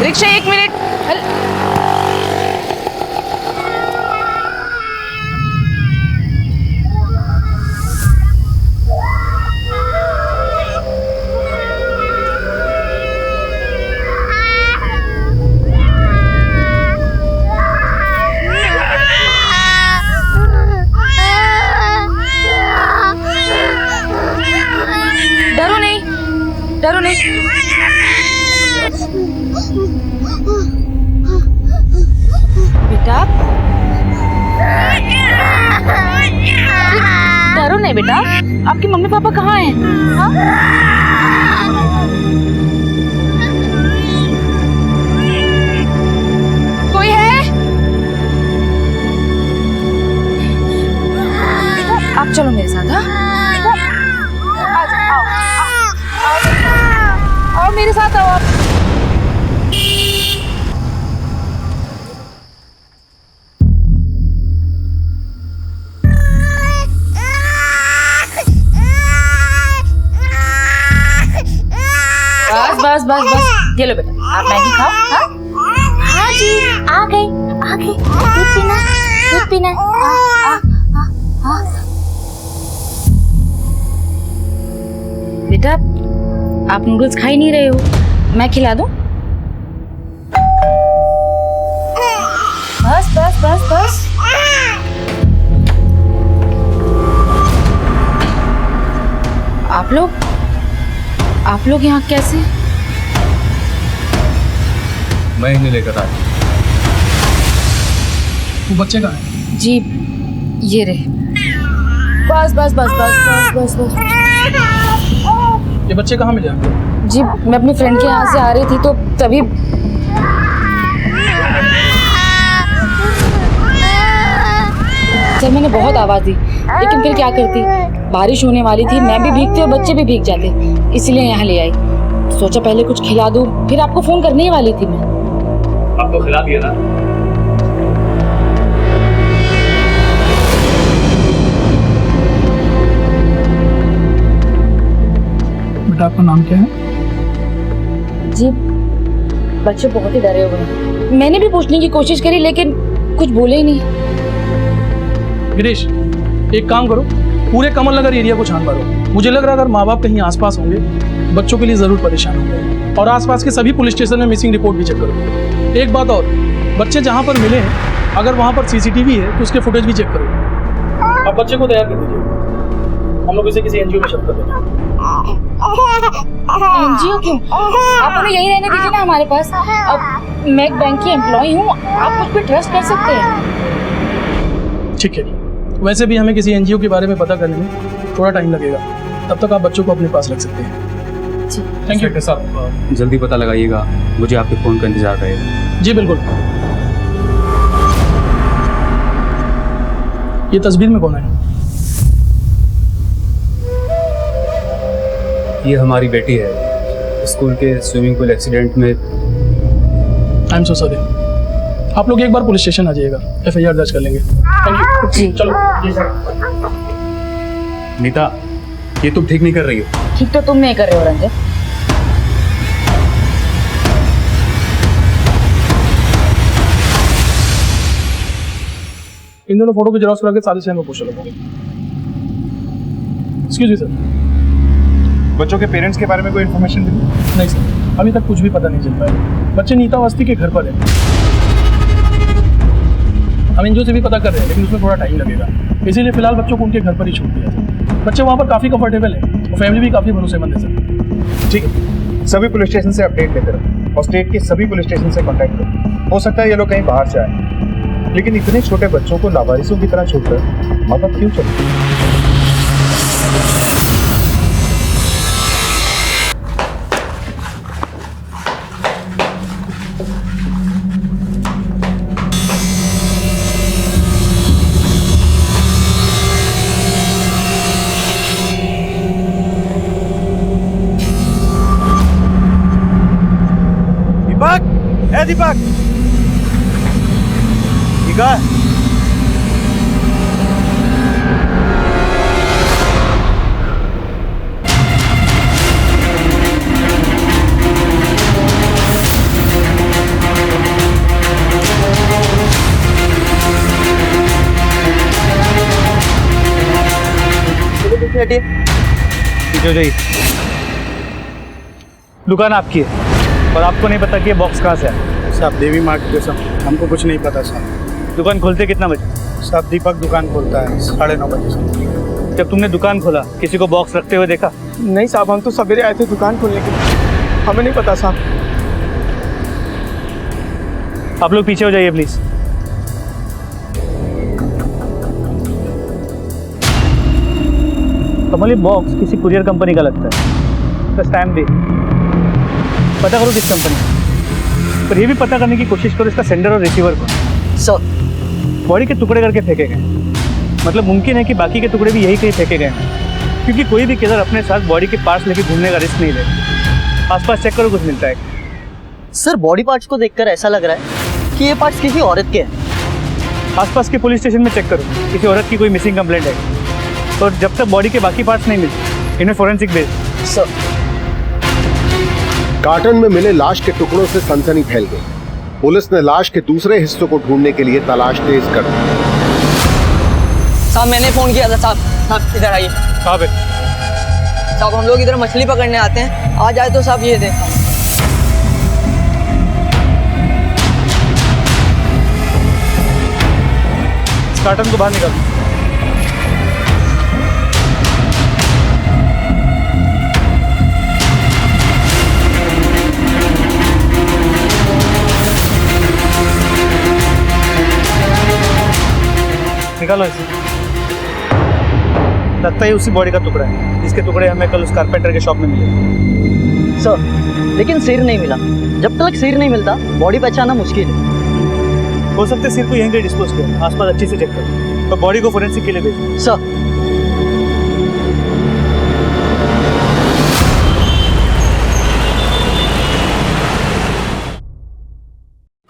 Rickshaw 1 minute. डरो नहीं। बेटा डरो नहीं बेटा, आपके मम्मी पापा कहाँ हैं? कोई है? आप चलो मेरे साथ। हाँ आओ मेरे साथ आओ आप। बस बस बस बस, ये लो बेटा, आप मैगी खाओ। हाँ हाँ जी, आ गई आ गई। दूध पीना, दूध पीना। बेटा आप नूडल्स खा ही नहीं रहे हो, मैं खिला दूं? बस बस बस बस। आप लोग यहाँ कैसे? मैं इन्हें लेकर आया। वो बच्चे कहाँ हैं? जी ये रहे। बस बस बस बस बस बस बस। ये बच्चे कहाँ मिले आपको? जी मैं अपनी फ्रेंड के यहाँ से आ रही थी तो तभी सर मैंने बहुत आवाज़ दी, लेकिन फिर क्या करती, बारिश होने वाली थी, मैं भी भीगती और बच्चे भी भीग जाते, इसीलिए यहाँ ले आई। सोचा पहले कुछ खिला दूँ, फिर आपको फ़ोन करने ही वाली थी मैं। आपको खिला दिया ना? बेटा आपका नाम क्या है? जी बच्चे बहुत ही डरे हुए हैं, मैंने भी पूछने की कोशिश करी लेकिन कुछ बोले ही नहीं। गिरीश एक काम करो, पूरे कमल नगर एरिया को छान मारो। मुझे लग रहा है अगर माँ बाप कहीं आसपास होंगे बच्चों के लिए जरूर परेशान होंगे, और आसपास के सभी पुलिस स्टेशन में मिसिंग रिपोर्ट भी चेक करो। एक बात और, बच्चे जहाँ पर मिले हैं अगर वहाँ पर सीसीटीवी है तो उसके फुटेज भी चेक करो। अब बच्चे को तैयार कर दीजिए, हम लोग इसे किसी एनजीओ में शिफ्ट कर देंगे। एनजीओ क्यों? आप उन्हें यही रहने दीजिए ना हमारे पास। अब मैं एक बैंक की एम्प्लॉय हूँ, आप मुझ पर ट्रस्ट कर सकते हैं। ठीक है, वैसे भी हमें किसी एनजीओ के बारे में पता करने में थोड़ा टाइम लगेगा, तब तक आप बच्चों को अपने पास रख सकते हैं। थैंक यू साहब, जल्दी पता लगाइएगा, मुझे आपके फ़ोन का इंतजार रहेगा। जी बिल्कुल। ये तस्वीर में कौन है? ये हमारी बेटी है, स्कूल के स्विमिंग पूल एक्सीडेंट में। I am so sorry. आप लोग एक बार पुलिस स्टेशन आ जाइएगा, FIR दर्ज कर लेंगे। Thank you. जी चलो। जी सर। नीता, ये तुम ठीक नहीं कर रही हो। ठीक तो तुम नहीं कर रहे हो रंजन। इन दोनों फोटो की जेरॉक्स करा के सारे शहर में पूछ लो। एक्सक्यूज मी सर, बच्चों के पेरेंट्स के बारे में कोई इन्फॉर्मेशन मिली? नहीं सर, अभी तक कुछ भी पता नहीं चल पाया। बच्चे नीता अवस्थी के घर पर है, हम एनजीओ से भी पता कर रहे हैं लेकिन उसमें थोड़ा टाइम लगेगा, इसीलिए फिलहाल बच्चों को उनके घर पर ही छोड़ दिया था। बच्चे वहाँ पर काफ़ी कंफर्टेबल है और फैमिली भी काफ़ी भरोसेमंद है सर। ठीक है, सभी पुलिस स्टेशन से अपडेट लेते रहो और स्टेट के सभी पुलिस स्टेशन से कांटेक्ट करो। हो सकता है ये लोग कहीं बाहर से आए, लेकिन इतने छोटे बच्चों को लावारिसों की तरह छोड़कर माँ बाप क्यों चले? दीपक, ठीक है? से हटिए। पीछे हो जाइए। दुकान आपकी है और आपको नहीं पता कि ये बॉक्स कहाँ से है? साहब देवी माँ की कसम हमको कुछ नहीं पता साहब। दुकान खोलते कितना बजे? साहब दीपक दुकान खोलता है 9:30 बजे से। जब तुमने दुकान खोला किसी को बॉक्स रखते हुए देखा? नहीं साहब, हम तो सवेरे आए थे दुकान खोलने के लिए, हमें नहीं पता साहब। आप लोग पीछे हो जाइए प्लीज। कमल, ये बॉक्स किसी कुरियर कंपनी का लगता है, इसका स्टैम्प भी। पता करो किस कंपनी का, पर ये भी पता करने की कोशिश करो इसका सेंडर और रिसीवर को। सर बॉडी के टुकड़े करके फेंके गए, मतलब मुमकिन है कि बाकी के टुकड़े भी यही कहीं फेंके गए हैं, क्योंकि कोई भी किलर अपने साथ बॉडी के पार्ट्स लेके घूमने का रिस्क नहीं लेता। आसपास चेक करो, कुछ मिलता है। सर बॉडी पार्ट्स को देखकर ऐसा लग रहा है कि ये पार्ट्स किसी औरत के हैं। आसपास के पुलिस स्टेशन में चेक करो, किसी औरत की कोई मिसिंग कंप्लेंट है, और जब तक बॉडी के बाकी पार्ट्स नहीं मिलते इन्हें फोरेंसिक भेज। सर कार्टन में मिले लाश के टुकड़ों से सनसनी फैल गई। पुलिस ने लाश के दूसरे हिस्सों को ढूंढने के लिए तलाश तेज कर दी। साहब मैंने फोन किया था। साहब इधर आइए। साहब साहब हम लोग इधर मछली पकड़ने आते हैं, आ जाए तो साहब ये दे। कार्टन को बाहर निकाल। निकालो इसे। लगता है उसी बॉडी का टुकड़ा है जिसके टुकड़े हमें कल उस कारपेंटर के शॉप में मिले। सर लेकिन सिर नहीं मिला। जब तक सिर नहीं मिलता बॉडी पहचानना मुश्किल है। हो सकता है सिर को यहीं कहीं डिस्पोज किया, आसपास अच्छे से चेक करो, तो बॉडी को फोरेंसिक के लिए भेजो। सर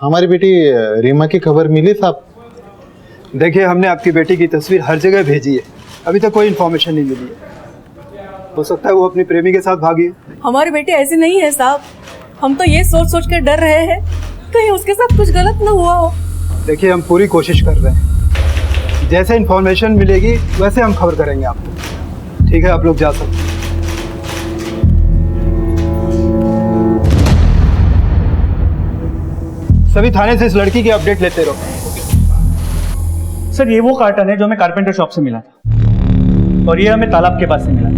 हमारी बेटी रीमा की खबर मिली साहब? देखिए, हमने आपकी बेटी की तस्वीर हर जगह भेजी है, अभी तक कोई इन्फॉर्मेशन नहीं मिली है। हो सकता है वो अपनी प्रेमी के साथ भागी है। हमारी बेटी ऐसी नहीं है साहब, हम तो ये सोच सोच कर डर रहे हैं कहीं उसके साथ कुछ गलत न हुआ हो। देखिए, हम पूरी कोशिश कर रहे हैं, जैसे इन्फॉर्मेशन मिलेगी वैसे हम खबर करेंगे आपको। ठीक है, आप लोग जा सकते हैं। सभी थाने से इस लड़की की अपडेट लेते रहो। सर ये वो कार्टन है जो हमें कारपेंटर शॉप से मिला था, और ये हमें तालाब के पास से मिला।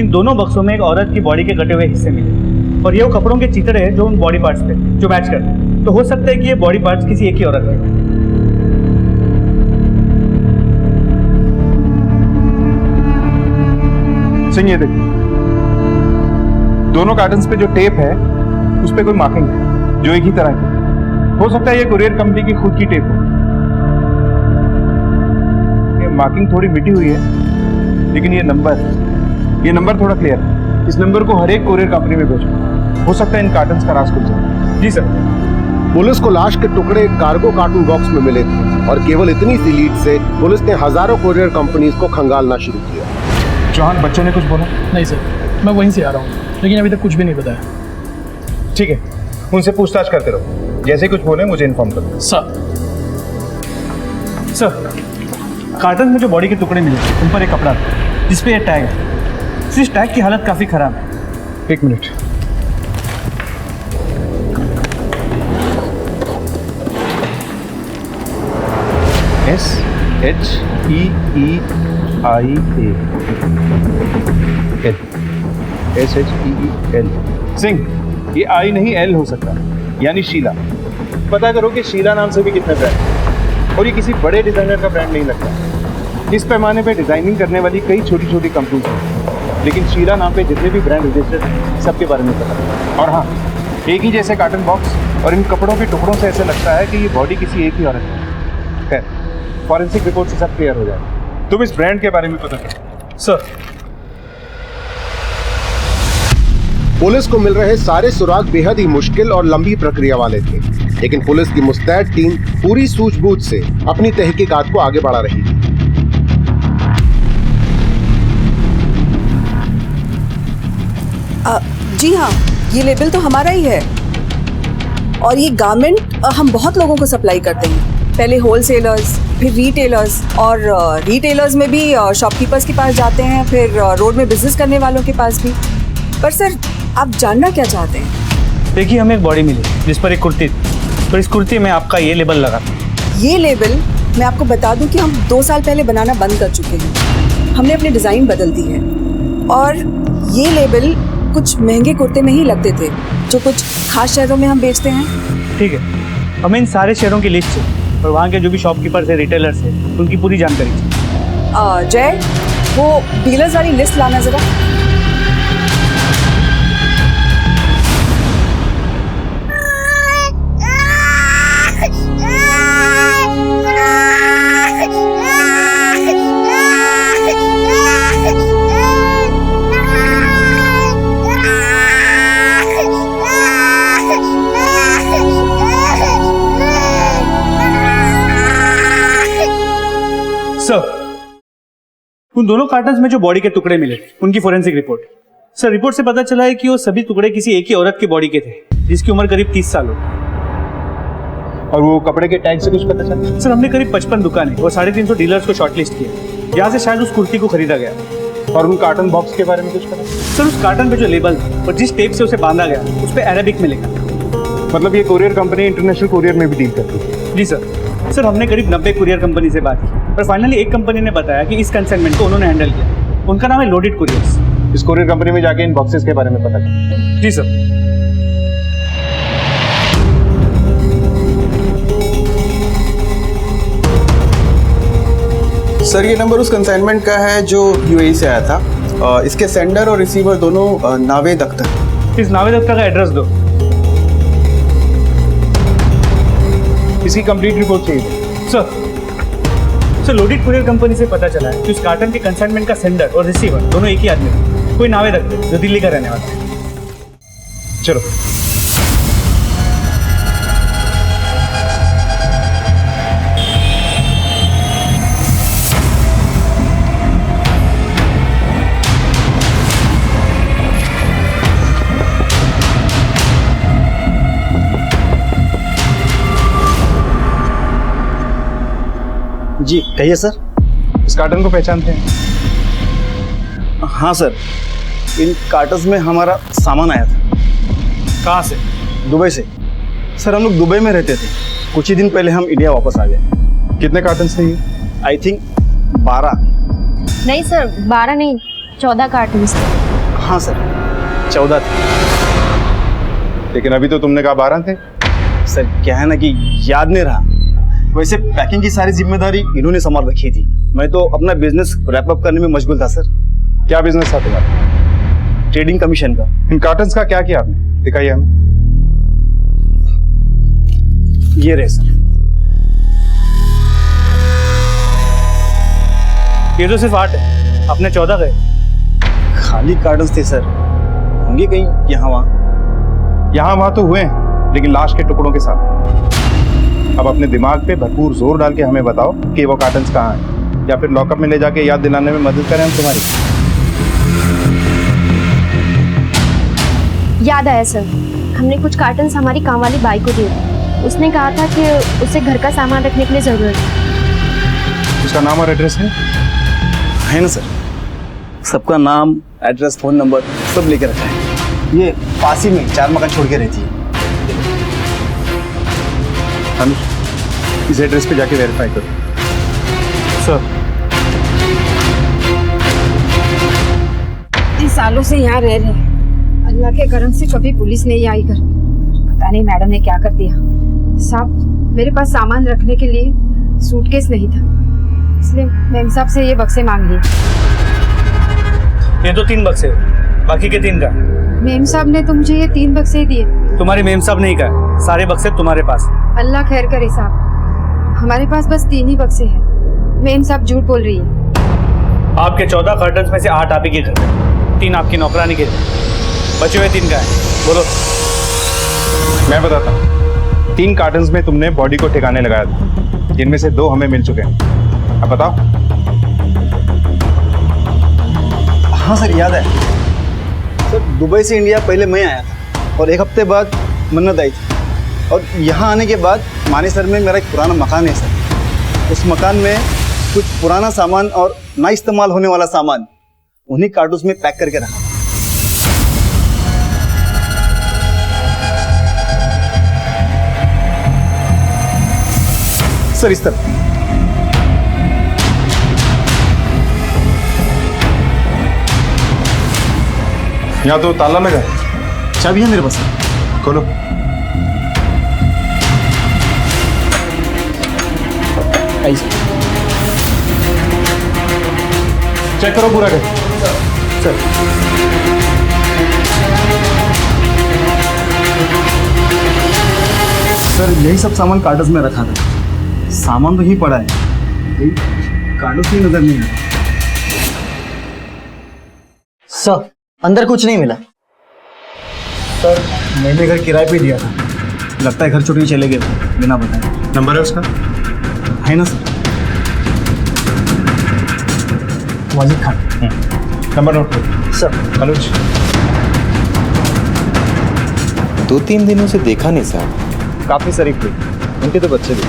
इन दोनों बक्सों में एक औरत की बॉडी के कटे हुए हिस्से मिले, और ये वो कपड़ों के चितड़े हैं जो उन बॉडी पार्ट्स पे जो मैच करते हैं। तो हो सकता है कि ये बॉडी पार्ट्स किसी एक ही औरत के। सिंह, ये देखिए, दोनों कार्टन्स पे जो टेप है उस पे कोई मार्किंग है जो एक ही तरह की। हो सकता है ये कुरियर कंपनी की खुद की टेप हो। ये मार्किंग थोड़ी मिटी हुई है, लेकिन ये नंबर थोड़ा क्लियर है। इस नंबर को हर एक कुरियर कंपनी में भेजो। हो सकता है इन कार्टन्स का राज खुल जाए। जी सर। पुलिस को लाश के टुकड़े कार्गो कार्टून बॉक्स में मिले थे, और केवल इतनी सी लीड से पुलिस ने हजारों कुरियर कंपनीज को खंगालना शुरू किया। चौहान, बच्चों ने कुछ बोला? नहीं सर, मैं वहीं से आ रहा हूँ, लेकिन अभी तक कुछ भी नहीं बताया। ठीक है, उनसे पूछताछ करते रहो, जैसे कुछ बोले मुझे इन्फॉर्म करो। सर कार्टन में जो बॉडी के टुकड़े मिले उन पर एक कपड़ा था जिस पे ये टैग है। इस टैग की हालत काफी खराब है। एक मिनट। SHEEIA SHEEL। सिंह, ये आई नहीं एल हो सकता, यानी शीला। पता करो कि शीला नाम से भी कितने ब्रांड हैं, और ये किसी बड़े डिजाइनर का ब्रांड नहीं लगता। इस पैमाने पे डिजाइनिंग करने वाली कई छोटी छोटी कंपनीज हैं, लेकिन शीला नाम पे जितने भी ब्रांड रजिस्टर्ड हैं सबके बारे में पता। और हाँ, एक ही जैसे कार्टन बॉक्स और इन कपड़ों के टुकड़ों से ऐसे लगता है कि ये बॉडी किसी एक ही औरत है। खैर, फॉरेंसिक रिपोर्ट से सब क्लियर हो जाएगा। तुम इस ब्रांड के बारे में पता करो। सर पुलिस को मिल रहे सारे सुराग बेहद ही मुश्किल और लंबी प्रक्रिया वाले थे, लेकिन पुलिस की मुस्तैद टीम पूरी सूझबूझ से अपनी तहकीकात को आगे बढ़ा रही थी। जी हाँ, ये लेबल तो हमारा ही है, और ये गारमेंट हम बहुत लोगों को सप्लाई करते हैं। पहले होलसेलर्स, फिर रिटेलर्स, और रिटेलर्स में भी शॉपकीपर्स के पास जाते हैं, फिर रोड में बिजनेस करने वालों के पास भी। पर सर, आप जानना क्या चाहते हैं? देखिए, हमें एक बॉडी मिली जिस पर एक कुर्ती थी, तो इस कुर्ती में आपका ये लेबल लगा। ये लेबल मैं आपको बता दूं कि हम 2 साल पहले बनाना बंद कर चुके हैं। हमने अपनी डिज़ाइन बदल दी है, और ये लेबल कुछ महंगे कुर्ते में ही लगते थे जो कुछ खास शहरों में हम बेचते हैं। ठीक है, हमें इन सारे शहरों की लिस्ट है और वहाँ के जो भी शॉपकीपर्स है, रिटेलर्स है, उनकी पूरी जानकारी चाहिए। जय, वो डीलर्स वाली लिस्ट लाना ज़रा। सर, उन दोनों कार्टन्स में जो बॉडी के टुकड़े मिले, उनकी फोरेंसिक रिपोर्ट। सर, रिपोर्ट से पता चला है कि वो सभी टुकड़े किसी एक ही औरत की बॉडी के थे, जिसकी उम्र करीब 30 साल हो। और वो कपड़े के टैग से कुछ पता चला? सर, हमने करीब 55 दुकानें और 350 डीलर्स को शॉर्टलिस्ट किया, जहाँ से शायद उस कुर्ती को खरीदा गया। और उन कार्टन बॉक्स के बारे में कुछ पता? सर, उस कार्टन पे जो लेबल था और जिस टेप से उसे बांधा गया, उस पर अरेबिक में लिखा। मतलब ये कुरियर कंपनी इंटरनेशनल कुरियर में भी डील करती है? जी सर। सर, हमने करीब 90 कुरियर कंपनी से बात की, पर फाइनली एक कंपनी ने बताया कि इस कंसाइनमेंट को उन्होंने हैंडल किया। उनका नाम है लोडेड कुरियर्स। इस कुरियर कंपनी में जाके इन बॉक्सेस के बारे में पता कर। जी सर। सर, ये नंबर उस कंसाइनमेंट का है जो यूएई से आया था। इसके सेंडर और रिसीवर दोनों नावेद अख्तर। इस नावेद अख्तर का एड्रेस दो। इसकी कंप्लीट रिपोर्ट चाहिए सर। लोडेड कुरियर कंपनी से पता चला है कि उस कार्टन के कंसाइनमेंट का सेंडर और रिसीवर दोनों एक ही आदमी थे। कोई नावेद अख्तर जो दिल्ली का रहने वाला है। चलो। जी कहिए सर। इस कार्टन को पहचानते हैं? हाँ सर, इन कार्टन्स में हमारा सामान आया था। कहाँ से? दुबई से। सर, हम लोग दुबई में रहते थे, कुछ ही दिन पहले हम इंडिया वापस आ गए। कितने कार्टन्स थे ये? I think 12। नहीं सर, 12 नहीं, 14 कार्टन्स थे। हाँ सर, 14 थे। लेकिन अभी तो तुमने कहा 12 थे। सर, क्या है ना कि याद नहीं रहा। वैसे पैकिंग की सारी जिम्मेदारी इन्होंने संभाल रखी थी। मैं तो अपना बिजनेस रैप अप करने में मशगूल था सर। क्या बिजनेस था तुम्हारा? ट्रेडिंग कमीशन का। इन कार्टन्स का क्या किया आपने? दिखाइए हमें। ये रहे सर। ये तो सिर्फ 8 है, आपने 14 गए। खाली कार्टन्स थे सर, होंगे कहीं यहाँ वहाँ। यहाँ वहाँ तो हुए हैं, लेकिन लाश के टुकड़ों के साथ। अब अपने दिमाग पे भरपूर जोर डाल के हमें बताओ कि वो कार्टन्स कहाँ हैं, या फिर लॉकअप में ले जाके याद दिलाने में मदद करें हम तुम्हारी। याद आया सर, हमने कुछ कार्टन्स हमारी काम वाली बाई को दिए थे। उसने कहा था कि उसे घर का सामान रखने के लिए जरूरत है। उसका नाम और एड्रेस है ना सर? सबका नाम, एड्रेस, फोन नंबर सब लेकर रखा है। ये पास ही में 4 मकान छोड़ के रहती है। इस एड्रेस पे जाके वेरीफाई करो। सर, इतने सालों से यहाँ रह रहे हैं, अल्लाह के करम से कभी पुलिस नहीं आई घर। पता नहीं मैडम ने क्या कर दिया। साहब, मेरे पास सामान रखने के लिए सूटकेस नहीं था, इसलिए मेम साहब से ये बक्से मांग लिए। ये तो 3 बक्से, बाकी के 3 का? मेम साहब ने तो मुझे ये 3 बक्से दिए। तुम्हारी मेम साहब नहीं कहा, सारे बक्से तुम्हारे पास। अल्लाह खैर करे साहब, हमारे पास बस 3 ही बक्से हैं। मेम साहब झूठ बोल रही है। आपके 14 कर्टन्स में से 8 आप ही के घर, 3 आपकी नौकरानी के, बचे हुए 3 का है। बोलो। मैं बताता हूँ। 3 कार्टन्स में तुमने बॉडी को ठिकाने लगाया था, जिनमें से 2 हमें मिल चुके हैं। अब बताओ। हाँ सर, याद है सर। दुबई से इंडिया पहले मैं आया था और 1 हफ्ते बाद मन्नत आई थी, और यहाँ आने के बाद मानेसर में मेरा एक पुराना मकान है सर, उस मकान में कुछ पुराना सामान और ना इस्तेमाल होने वाला सामान उन्हीं कार्टून्स में पैक करके रखा। सर इस तरफ। यहाँ तो ताला लगा है। चाबी है मेरे पास। खोलो। चेक करो पूरा घर। सर सर यही सब सामान कार्टून्स में रखा था। सामान तो ही पड़ा है, कार्टून्स में नजर नहीं आ रहा। सर अंदर कुछ नहीं मिला। सर मैंने घर किराए पे दिया था, लगता है घर छुट्टी चले गए बिना बताए। नंबर है उसका? है ना sir? Wajid Khan. Number note करो। सर अनुज। 2-3 दिनों से देखा नहीं साहब। काफी शरीफ थे, उनके तो बच्चे भी।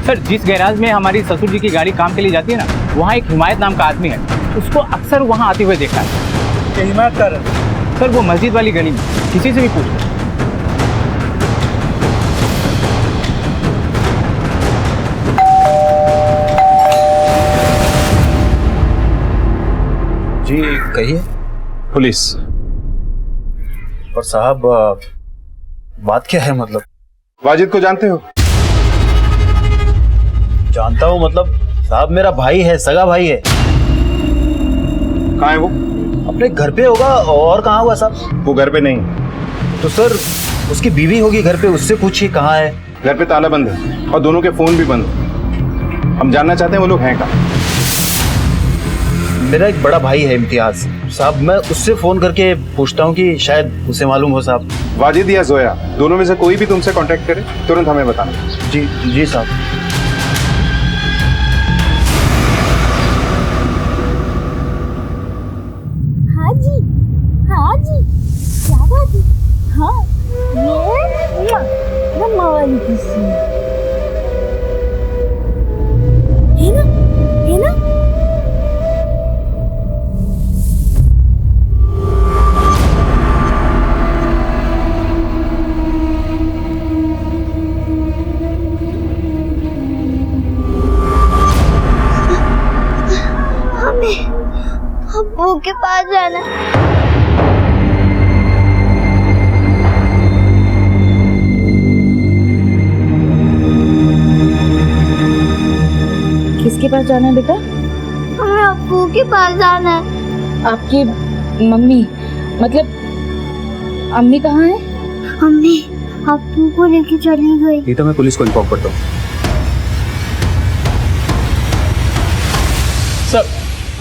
सर जिस गैराज में हमारी ससुर जी की गाड़ी काम के लिए जाती है ना, वहाँ एक हिमायत नाम का आदमी है, उसको अक्सर वहाँ आते हुए देखा है। हिमायत कर सर वो मस्जिद वाली गली में, किसी से भी पूछ लो। जी कहिए। पुलिस। और साहब बात क्या है? मतलब वाजिद को जानते हो? जानता हूँ, मतलब साहब मेरा भाई है, सगा भाई है। कहाँ है वो? अपने घर पे होगा, और कहाँ होगा साहब? वो घर पे नहीं। तो सर उसकी बीवी होगी घर पे, उससे पूछिए कहाँ है। घर पे ताला बंद है और दोनों के फोन भी बंद है। हम जानना चाहते हैं वो लोग हैं कहाँ। मेरा एक बड़ा भाई है इम्तियाज साहब, मैं उससे फोन करके पूछता हूँ कि शायद उसे मालूम हो साहब। वाजिद या जोया, दोनों में से कोई भी तुमसे कांटेक्ट करे तुरंत हमें बताना। जी जी साहब। हाँ जी, हाँ जी, क्या बात है? हाँ ये मम्मा वाली किसी है ना, है ना? हमें अब्बू के पास जाना है। किसके पास जाना है बेटा? हमें अब्बू के पास जाना है। आपकी मम्मी, मतलब अम्मी कहाँ है? अम्मी अब्बू को लेके चली गई। ये तो मैं पुलिस को इन्फॉर्म करता हूँ। सर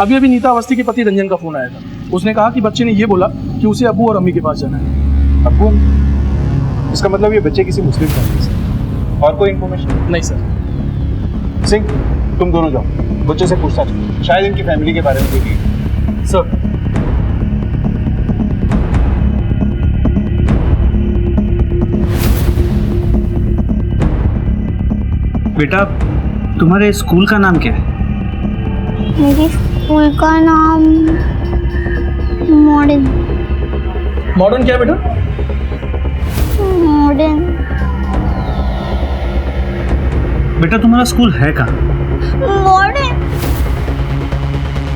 अभी अभी नीता अवस्थी के पति रंजन का फोन आया था। उसने कहा कि बच्चे ने ये बोला कि उसे अब्बू और अम्मी के पास जाना है। अब्बू? इसका मतलब ये बच्चे किसी मुस्लिम फैमिली से। और कोई इन्फॉर्मेशन? नहीं सर। सिंह तुम दोनों जाओ, बच्चों से पूछताछ करो, शायद इनकी फैमिली के बारे में देखिए। सर बेटा तुम्हारे स्कूल का नाम क्या है? मेरे स्कूल का नाम मॉडर्न। मॉडर्न क्या बेटा? मॉडर्न। बेटा तुम्हारा स्कूल है कहाँ? मॉडर्न।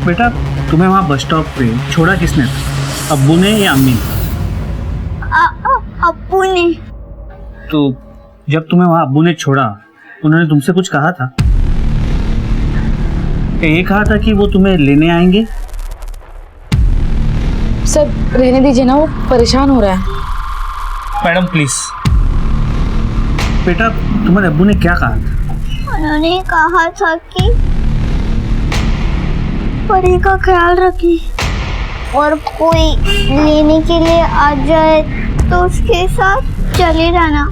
बेटा तुम्हें वहाँ बस स्टॉप पे छोड़ा किसने था, अब्बू ने या अम्मी ने? अब्बू ने। तो जब तुम्हें वहाँ अब्बू ने छोड़ा, उन्होंने तुमसे कुछ कहा था? ये कहा था कि वो तुम्हें लेने आएंगे? सर रहने दीजिए ना, वो परेशान हो रहा है। Madam please. बेटा तुम्हारे अब्बू ने क्या कहा था? उन्होंने कहा था कि परी का ख्याल रखें और कोई लेने के लिए आ जाए तो उसके साथ चले जाना।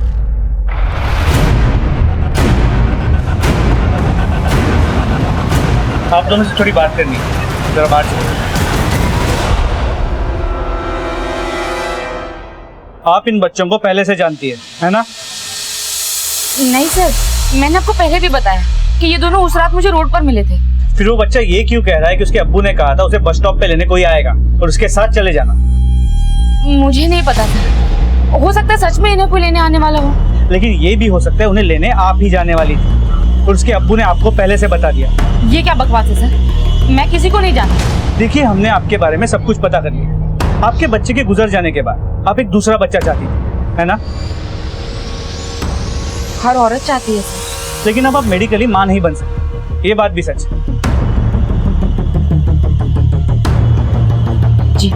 आप दोनों से थोड़ी बात करनी है, जरा बात करो। आप इन बच्चों को पहले से जानती है ना? नहीं सर, मैंने आपको पहले भी बताया। कि ये दोनों उस रात मुझे रोड पर मिले थे। फिर वो बच्चा ये क्यों कह रहा है कि उसके अब्बू ने कहा था उसे बस स्टॉप पे लेने कोई आएगा और उसके साथ चले जाना? मुझे नहीं पता था, हो सकता है सच में इन्हें कोई लेने आने वाला हो। लेकिन ये भी हो सकता है उन्हें लेने आप ही जाने वाली थी और उसके अब्बू ने आपको पहले से बता दिया। ये क्या बकवास है सर, मैं किसी को नहीं जानती। देखिए, हमने आपके बारे में सब कुछ पता कर लिया। आपके बच्चे के गुजर जाने के बाद आप एक दूसरा बच्चा चाहती थी, है ना? हर औरत चाहती है सर। लेकिन अब आप मेडिकली मां नहीं बन सकते, ये बात भी सच है। जी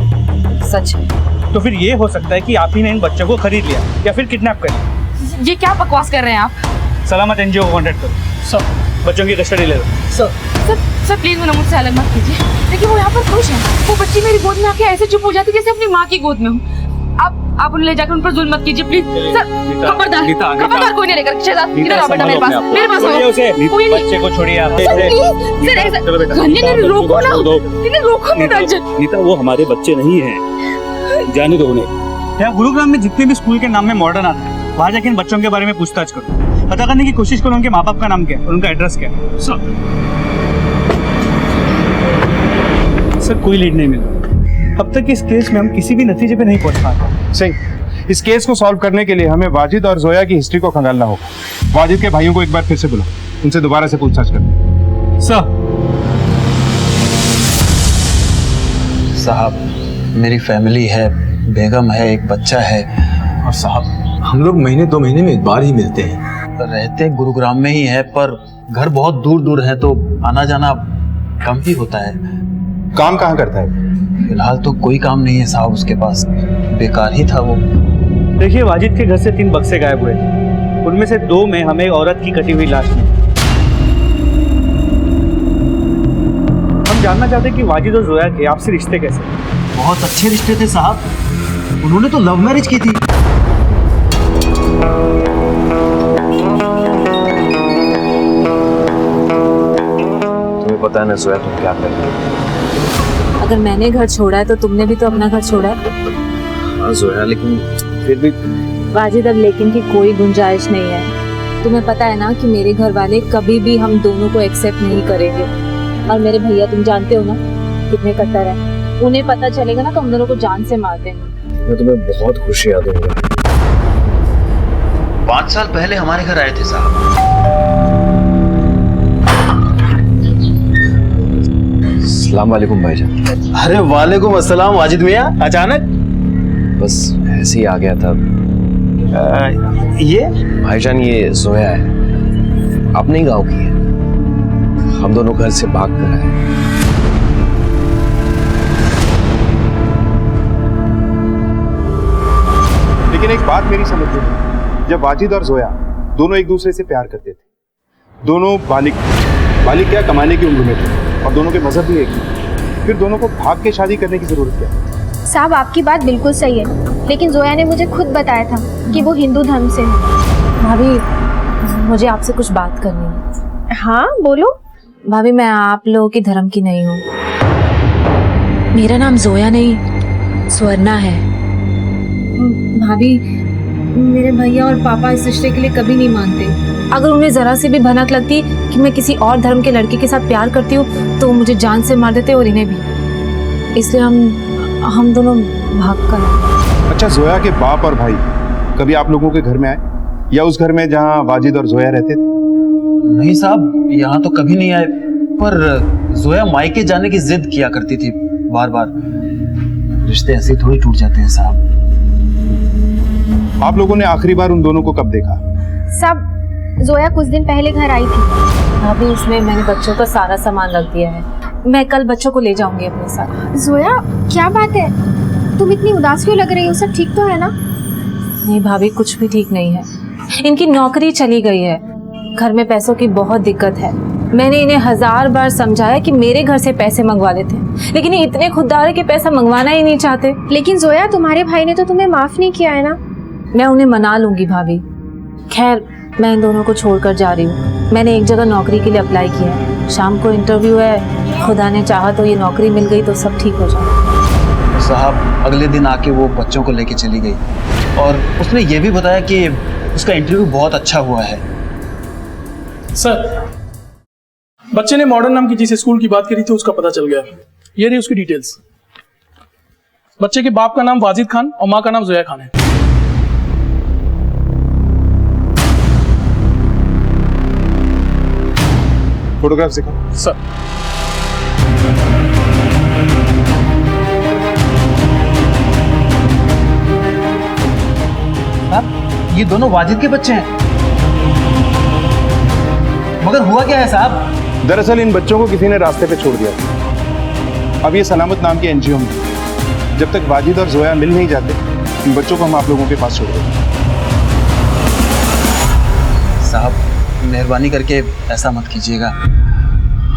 सच है। तो फिर ये हो सकता है कि आप ही ने इन बच्चों को खरीद लिया या फिर किडनैप कर लिया। ये क्या बकवास कर रहे हैं आप? सलामत एनजीओ को कांटेक्ट करो, सब बच्चों की कस्टडी ले लो। सर प्लीज मुझे मुझसे अलग मत कीजिए। देखिए वो यहाँ पर खुश है, वो बच्ची मेरी गोद में आके ऐसे चुप हो जाती जैसे अपनी माँ की गोद में हूँ। आप उन्हें ले जाकर उन पर जुल्म मत कीजिए प्लीज। सर खबरदार कोई नहीं लेकर। शहजाद इधर आओ बेटा, मेरे पास आओ। कोई नहीं, बच्चे को छोड़िए आप। रोको ना, रोको ना रंजन। नीता, वो हमारे बच्चे नहीं हैं, जाने दो उन्हें। यहाँ गुरुग्राम में जितने भी स्कूल के नाम में मॉडर्न आता है, वहाँ जाके इन बच्चों के बारे में पूछताछ करो, पता करने की कोशिश करो उनके माँ बाप का नाम क्या है और उनका एड्रेस क्या है। सर कोई लीड नहीं मिला अब तक। इस केस में हम किसी भी नतीजे पे नहीं पहुंच पाए। सिंह, इस केस को सॉल्व करने के लिए हमें वाजिद और जोया की हिस्ट्री को खंगालना होगा। वाजिद के भाइयों को एक बार फिर से बुलाओ, उनसे दोबारा से पूछताछ करें। साहब, मेरी फैमिली है, बेगम है, एक बच्चा है। और साहब, हम लोग महीने 2 महीने में एक बार ही मिलते हैं। रहते गुरुग्राम में ही है, पर घर बहुत दूर दूर है, तो आना जाना कम ही होता है। काम कहाँ करता है? फिलहाल तो कोई काम नहीं है साहब उसके पास, बेकार ही था वो। देखिए, वाजिद के घर से 3 बक्से गायब हुए थे, उनमें से 2 में हमें एक औरत की कटी हुई लाश मिली। हम जानना चाहते हैं कि वाजिद और जोया के आपसी रिश्ते कैसे? बहुत अच्छे रिश्ते थे साहब, उन्होंने तो लव मैरिज की थी। तुम्हें पता है ना जोया तुम क्या कर रही हो? अगर मैंने घर छोड़ा है तो तुमने भी तो अपना घर छोड़ा है। हाँ जोया, लेकिन फिर भी। वाजिद, अब लेकिन की कोई गुंजाइश नहीं है। तुम्हें पता है ना कि मेरे घर वाले कभी भी हम दोनों को एक्सेप्ट नहीं करेंगे। और मेरे भैया तुम जानते हो ना कितने कट्टर हैं। उन्हें पता चलेगा ना तो हम दोनों को जान से मार देंगे। मैं तुम्हें बहुत खुशियां दूंगा। 5 साल पहले हमारे घर आए थे साहब। अस्सलाम वालेकुम भाईजान। अरे वालेकुम अस्सलाम वाजिद मियां, अचानक? बस ऐसे ही आ गया था। ये भाईजान, ये जोया है, अपने ही गांव की है। हम दोनों घर से भाग कर आए। लेकिन एक बात मेरी समझ में नहीं, जब वाजिद और जोया दोनों एक दूसरे से प्यार करते थे, दोनों बालिग क्या कमाने की उम्र में थे और दोनों के मजहब भी एक ही, फिर दोनों को भाग के शादी करने की जरूरत क्या? साहब, आपकी बात बिल्कुल सही है, लेकिन जोया ने मुझे खुद बताया था कि वो हिंदू धर्म से है। भाभी, मुझे आपसे कुछ बात करनी है। हाँ बोलो। भाभी, मैं आप लोगों की धर्म की नहीं हूँ। मेरा नाम जोया नहीं स्वर्णा है। भाभी, मेरे भैया और पापा इस रिश्ते के लिए कभी नहीं मानते। अगर उन्हें जरा सी भी भनक लगती कि मैं किसी और धर्म के लड़के के साथ प्यार करती हूँ तो वो मुझे जान से मार देते और इन्हें भी। इसलिए हम दोनों भाग कर आए। अच्छा, जोया के बाप और भाई कभी आप लोगों के घर में आए या उस घर में जहाँ वाजिद और जोया रहते थे? नहीं साहब, यहाँ तो कभी नहीं आए, पर जोया मायके जाने की जिद किया करती थी बार बार। रिश्ते ऐसे ही थोड़ी टूट जाते हैं साहब। आप लोगों ने आखिरी बार उन दोनों को कब देखा? साहब, जोया कुछ दिन पहले घर आई थी। भाभी, इसमें मैंने बच्चों का सारा सामान रख दिया है। मैं कल बच्चों को ले जाऊंगी अपने साथ। जोया, क्या बात है? तुम इतनी उदास क्यों लग रही हो? सब ठीक तो है ना? नहीं भाभी, कुछ भी ठीक नहीं है। इनकी नौकरी चली गई है, घर में पैसों की बहुत दिक्कत है। मैंने इन्हें 1000 बार समझाया कि मेरे घर से पैसे मंगवा लेते, लेकिन ये इतने खुददार है कि पैसा मंगवाना ही नहीं चाहते। लेकिन जोया, तुम्हारे भाई ने तो तुम्हें माफ नहीं किया है ना? मैं उन्हें मना लूंगी भाभी। खैर, मैं इन दोनों को छोड़कर जा रही हूँ। मैंने एक जगह नौकरी के लिए अप्लाई किया है, शाम को इंटरव्यू है। खुदा ने चाहा तो ये नौकरी मिल गई तो सब ठीक हो जाए। साहब, अगले दिन आके वो बच्चों को लेके चली गई और उसने ये भी बताया कि उसका इंटरव्यू बहुत अच्छा हुआ है। सर, बच्चे ने मॉडर्न नाम की जिस स्कूल की बात करी थी उसका पता चल गया। ये रही उसकी डिटेल्स। बच्चे के बाप का नाम वाजिद खान और माँ का नाम जोया खान है। फोटोग्राफ दिखाओ सर। ये दोनों वाजिद के बच्चे हैं, मगर हुआ क्या है साहब? दरअसल इन बच्चों को किसी ने रास्ते पे छोड़ दिया था। अब ये सलामत नाम की एनजीओ में, जब तक वाजिद और जोया मिल नहीं जाते इन बच्चों को हम आप लोगों के पास छोड़ देंगे। साहब मेहरबानी करके ऐसा मत कीजिएगा।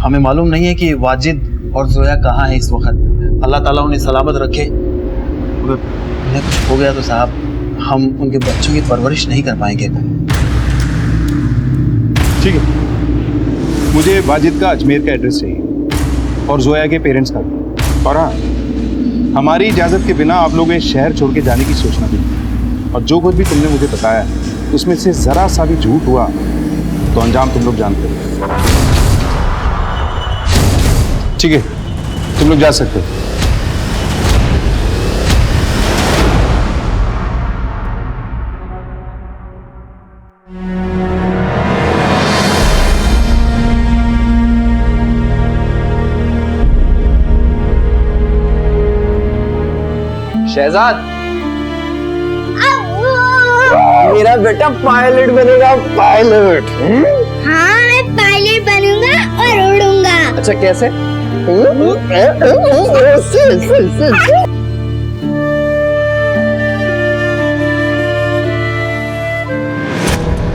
हमें मालूम नहीं है कि वाजिद और जोया कहाँ है इस वक्त। अल्लाह ताला उन्हें सलामत रखे। अगर उन्हें कुछ हो गया तो साहब हम उनके बच्चों की परवरिश नहीं कर पाएंगे। ठीक है, मुझे वाजिद का अजमेर का एड्रेस चाहिए और जोया के पेरेंट्स का भी। और हाँ, हमारी इजाजत के बिना आप लोग इस शहर छोड़ के जाने की सोचना भी। और जो कुछ भी तुमने मुझे बताया उसमें से जरा सा भी झूठ हुआ तो अंजाम तुम लोग जानते हो। ठीक है, तुम लोग जा सकते हो। शहजाद, मेरा बेटा पायलट बनेगा, पायलट। हाँ मैं पायलट बनूंगा और उड़ूंगा। अच्छा कैसे?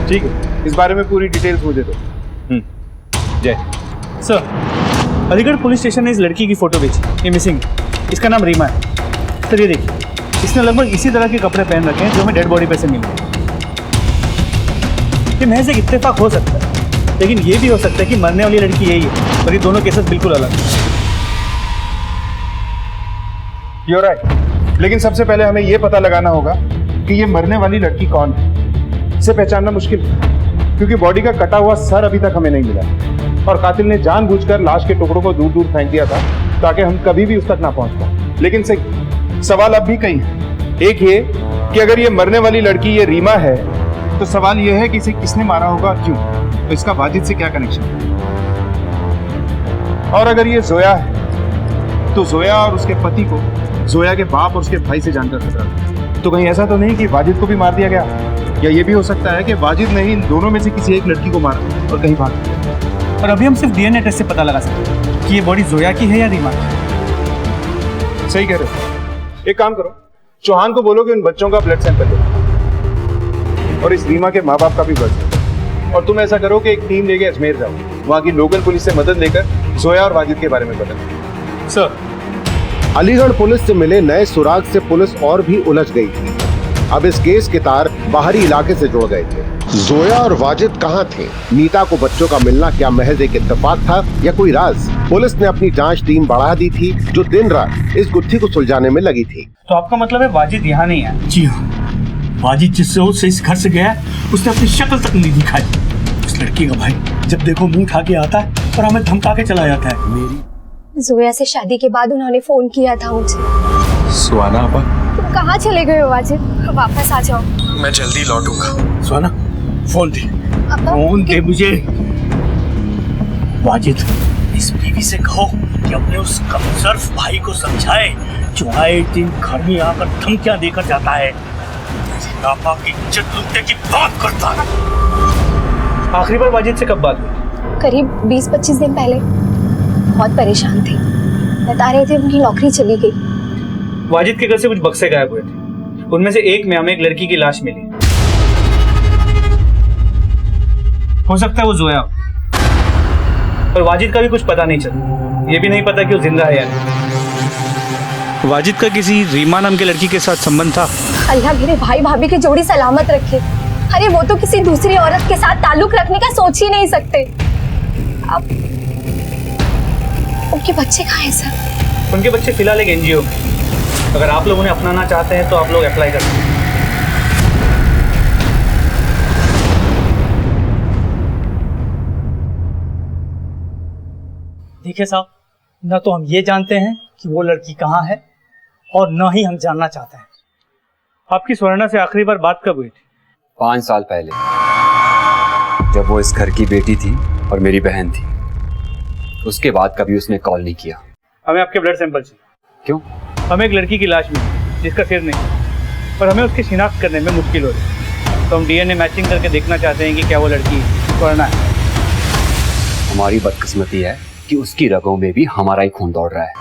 ठीक है, इस बारे में पूरी डिटेल्स मुझे दो। जय सर, अलीगढ़ पुलिस स्टेशन ने इस लड़की की फोटो भेजी। ये मिसिंग, इसका नाम रीमा है। सर ये देखिए, इसने लगभग इसी तरह के कपड़े पहन रखे हैं जो हमें डेड बॉडी पे से मिले। ये महज एक इत्तेफाक हो सकता है, लेकिन ये भी हो सकता है कि मरने वाली लड़की यही है और ये दोनों केसेस बिल्कुल अलग हैं। You're right, लेकिन सबसे पहले हमें यह पता लगाना होगा कि ये मरने वाली लड़की कौन है। इसे पहचानना मुश्किल है क्योंकि बॉडी का कटा हुआ सर अभी तक हमें नहीं मिला और कातिल ने जानबूझकर लाश के टुकड़ों को दूर दूर फेंक दिया था ताकि हम कभी भी उस तक ना पहुंच पाए। लेकिन सही सवाल अब भी कई हैं। एक ये कि अगर ये मरने वाली लड़की ये रीमा है तो सवाल ये है कि इसे किसने मारा होगा और क्यों, तो इसका वाजिद से क्या कनेक्शन है। और अगर ये जोया है तो जोया और उसके पति को जोया के बाप और उसके भाई से जानकर खतरा था। तो कहीं ऐसा तो नहीं कि वाजिद को भी मार दिया गया, या ये भी हो सकता है कि वाजिद ने इन दोनों में से किसी एक लड़की को मारा और कहीं भाग गया। और अभी हम सिर्फ डीएनए टेस्ट से पता लगा सकते हैं कि ये बॉडी जोया की है या रीमा की। सही कह रहे हो। एक काम करो, चौहान को बोलो कि उन बच्चों का ब्लड सैंपल लो और इस रीमा के माँ बाप का भी ब्लड सैंपल। और तुम ऐसा करो कि एक टीम लेके अजमेर जाओ, वहाँ की लोकल पुलिस से मदद लेकर जोया और वाजिद के बारे में बताओ। सर, अलीगढ़ पुलिस से मिले नए सुराग से पुलिस और भी उलझ गई थी। अब इस केस के तार बाहरी इलाके से जुड़ गए थे। जोया और वाजिद कहाँ थे? नीता को बच्चों का मिलना क्या महज एक इत्तेफाक था या कोई राज? पुलिस ने अपनी जांच टीम बढ़ा दी थी जो दिन रात इस गुत्थी को सुलझाने में लगी थी। तो आपका मतलब है वाजिद यहाँ नहीं है? जी हाँ, वाजिद जिस रोज से इस घर से गया उसने अपनी शक्ल तक नहीं दिखाई। उस लड़की का भाई जब देखो मुंह उठा के आता है और हमें धमका के चला जाता है। मेरी जोया से शादी के बाद उन्होंने फोन किया था मुझे। सुहाना आपा, तुम कहाँ चले गए हो वाजिद? वापस आ जाओ। मैं जल्दी लौटूंगा। सुहाना, फोन दे, फोन दे मुझे। वाजिद, इस बीवी से कहो कि अपने उस कमजोर भाई को समझाए जो आए दिन घर में आकर धमकियां देकर जाता है, आपा की इज्जत लूटने की बात करता है। आखिरी बार वाजिद से कब बात हुई? करीब 20-25 दिन पहले। बहुत परेशान थे, बता रहे थे उनकी नौकरी चली गई। वाजिद के घर से कुछ बक्से गायब हुए थे, उनमें से एक में हमें एक लड़की की लाश मिली। हो सकता है वो जोया हो, पर वाजिद का भी कुछ पता नहीं चला। ये भी नहीं पता कि वो जिंदा है या नहीं। वाजिद का किसी रीमा नाम की लड़की के साथ संबंध था? अल्लाह मेरे भाई भाभी की जोड़ी सलामत रखे। अरे वो तो किसी दूसरी औरत के साथ ताल्लुक रखने का सोच ही नहीं सकते। अब उनके बच्चे कहाँ हैं सर? उनके बच्चे फिलहाल एक एनजीओ में। अगर आप लोग उन्हें अपनाना चाहते हैं तो आप लोग अप्लाई कर सकते हैं। देखिए साहब, न तो हम ये जानते हैं कि वो लड़की कहाँ है और न ही हम जानना चाहते हैं। आपकी स्वर्णा से आखिरी बार बात कब हुई थी? 5 साल पहले, जब वो इस घर की बेटी थी और मेरी बहन थी। उसके बाद कभी उसने कॉल नहीं किया। हमें आपके ब्लड सैंपल चाहिए। क्यों? हमें एक लड़की की लाश मिली जिसका सिर नहीं, पर हमें उसकी शिनाख्त करने में मुश्किल हो रही है, तो हम डीएनए मैचिंग करके देखना चाहते हैं कि क्या वो लड़की स्वर्णा है। हमारी बदकिस्मती है कि उसकी रगों में भी हमारा ही खून दौड़ रहा है,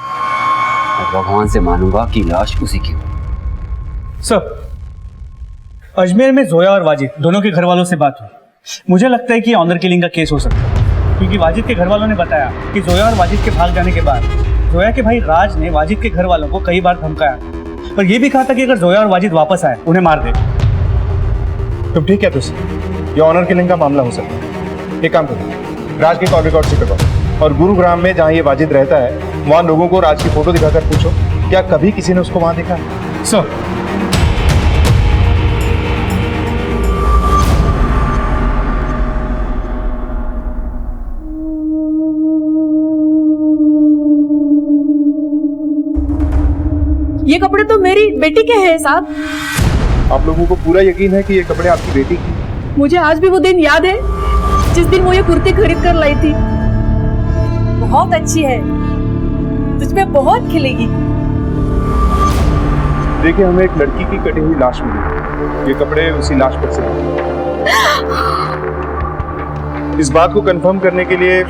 और भगवान से मानूंगा कि लाश उसी की हो। सर, अजमेर में जोया और वाजिद दोनों के घर वालों से बात हुई। मुझे लगता है कि ऑनर किलिंग का केस हो सकता है, क्योंकि वाजिद के घर वालों ने बताया कि जोया और वाजिद के भाग जाने के बाद जोया के भाई राज ने वाजिद के घर वालों को कई बार धमकाया, और ये भी कहा था कि अगर जोया और वाजिद वापस आए उन्हें मार दे। तुम ठीक है तो ये ऑनर किलिंग का मामला हो सकता है। एक काम करो, राज के कॉल रिकॉर्ड से करवाओ, और गुरुग्राम में जहाँ ये वाजिद रहता है वहाँ लोगों को राज की फोटो दिखाकर पूछो क्या कभी किसी ने उसको वहाँ देखा। सर, ये कपड़े तो मेरी बेटी के हैं साहब। आप लोगों को पूरा यकीन है कि ये कपड़े आपकी बेटी की? मुझे आज भी वो दिन याद है जिस दिन वो ये कुर्ती खरीद कर लाई थी। बहुत अच्छी है, तुझमें बहुत खिलेगी। देखिए, हमें एक लड़की की कटी हुई लाश मिली, ये कपड़े उसी लाश पर से। इस बात को कंफर्म करने के लिए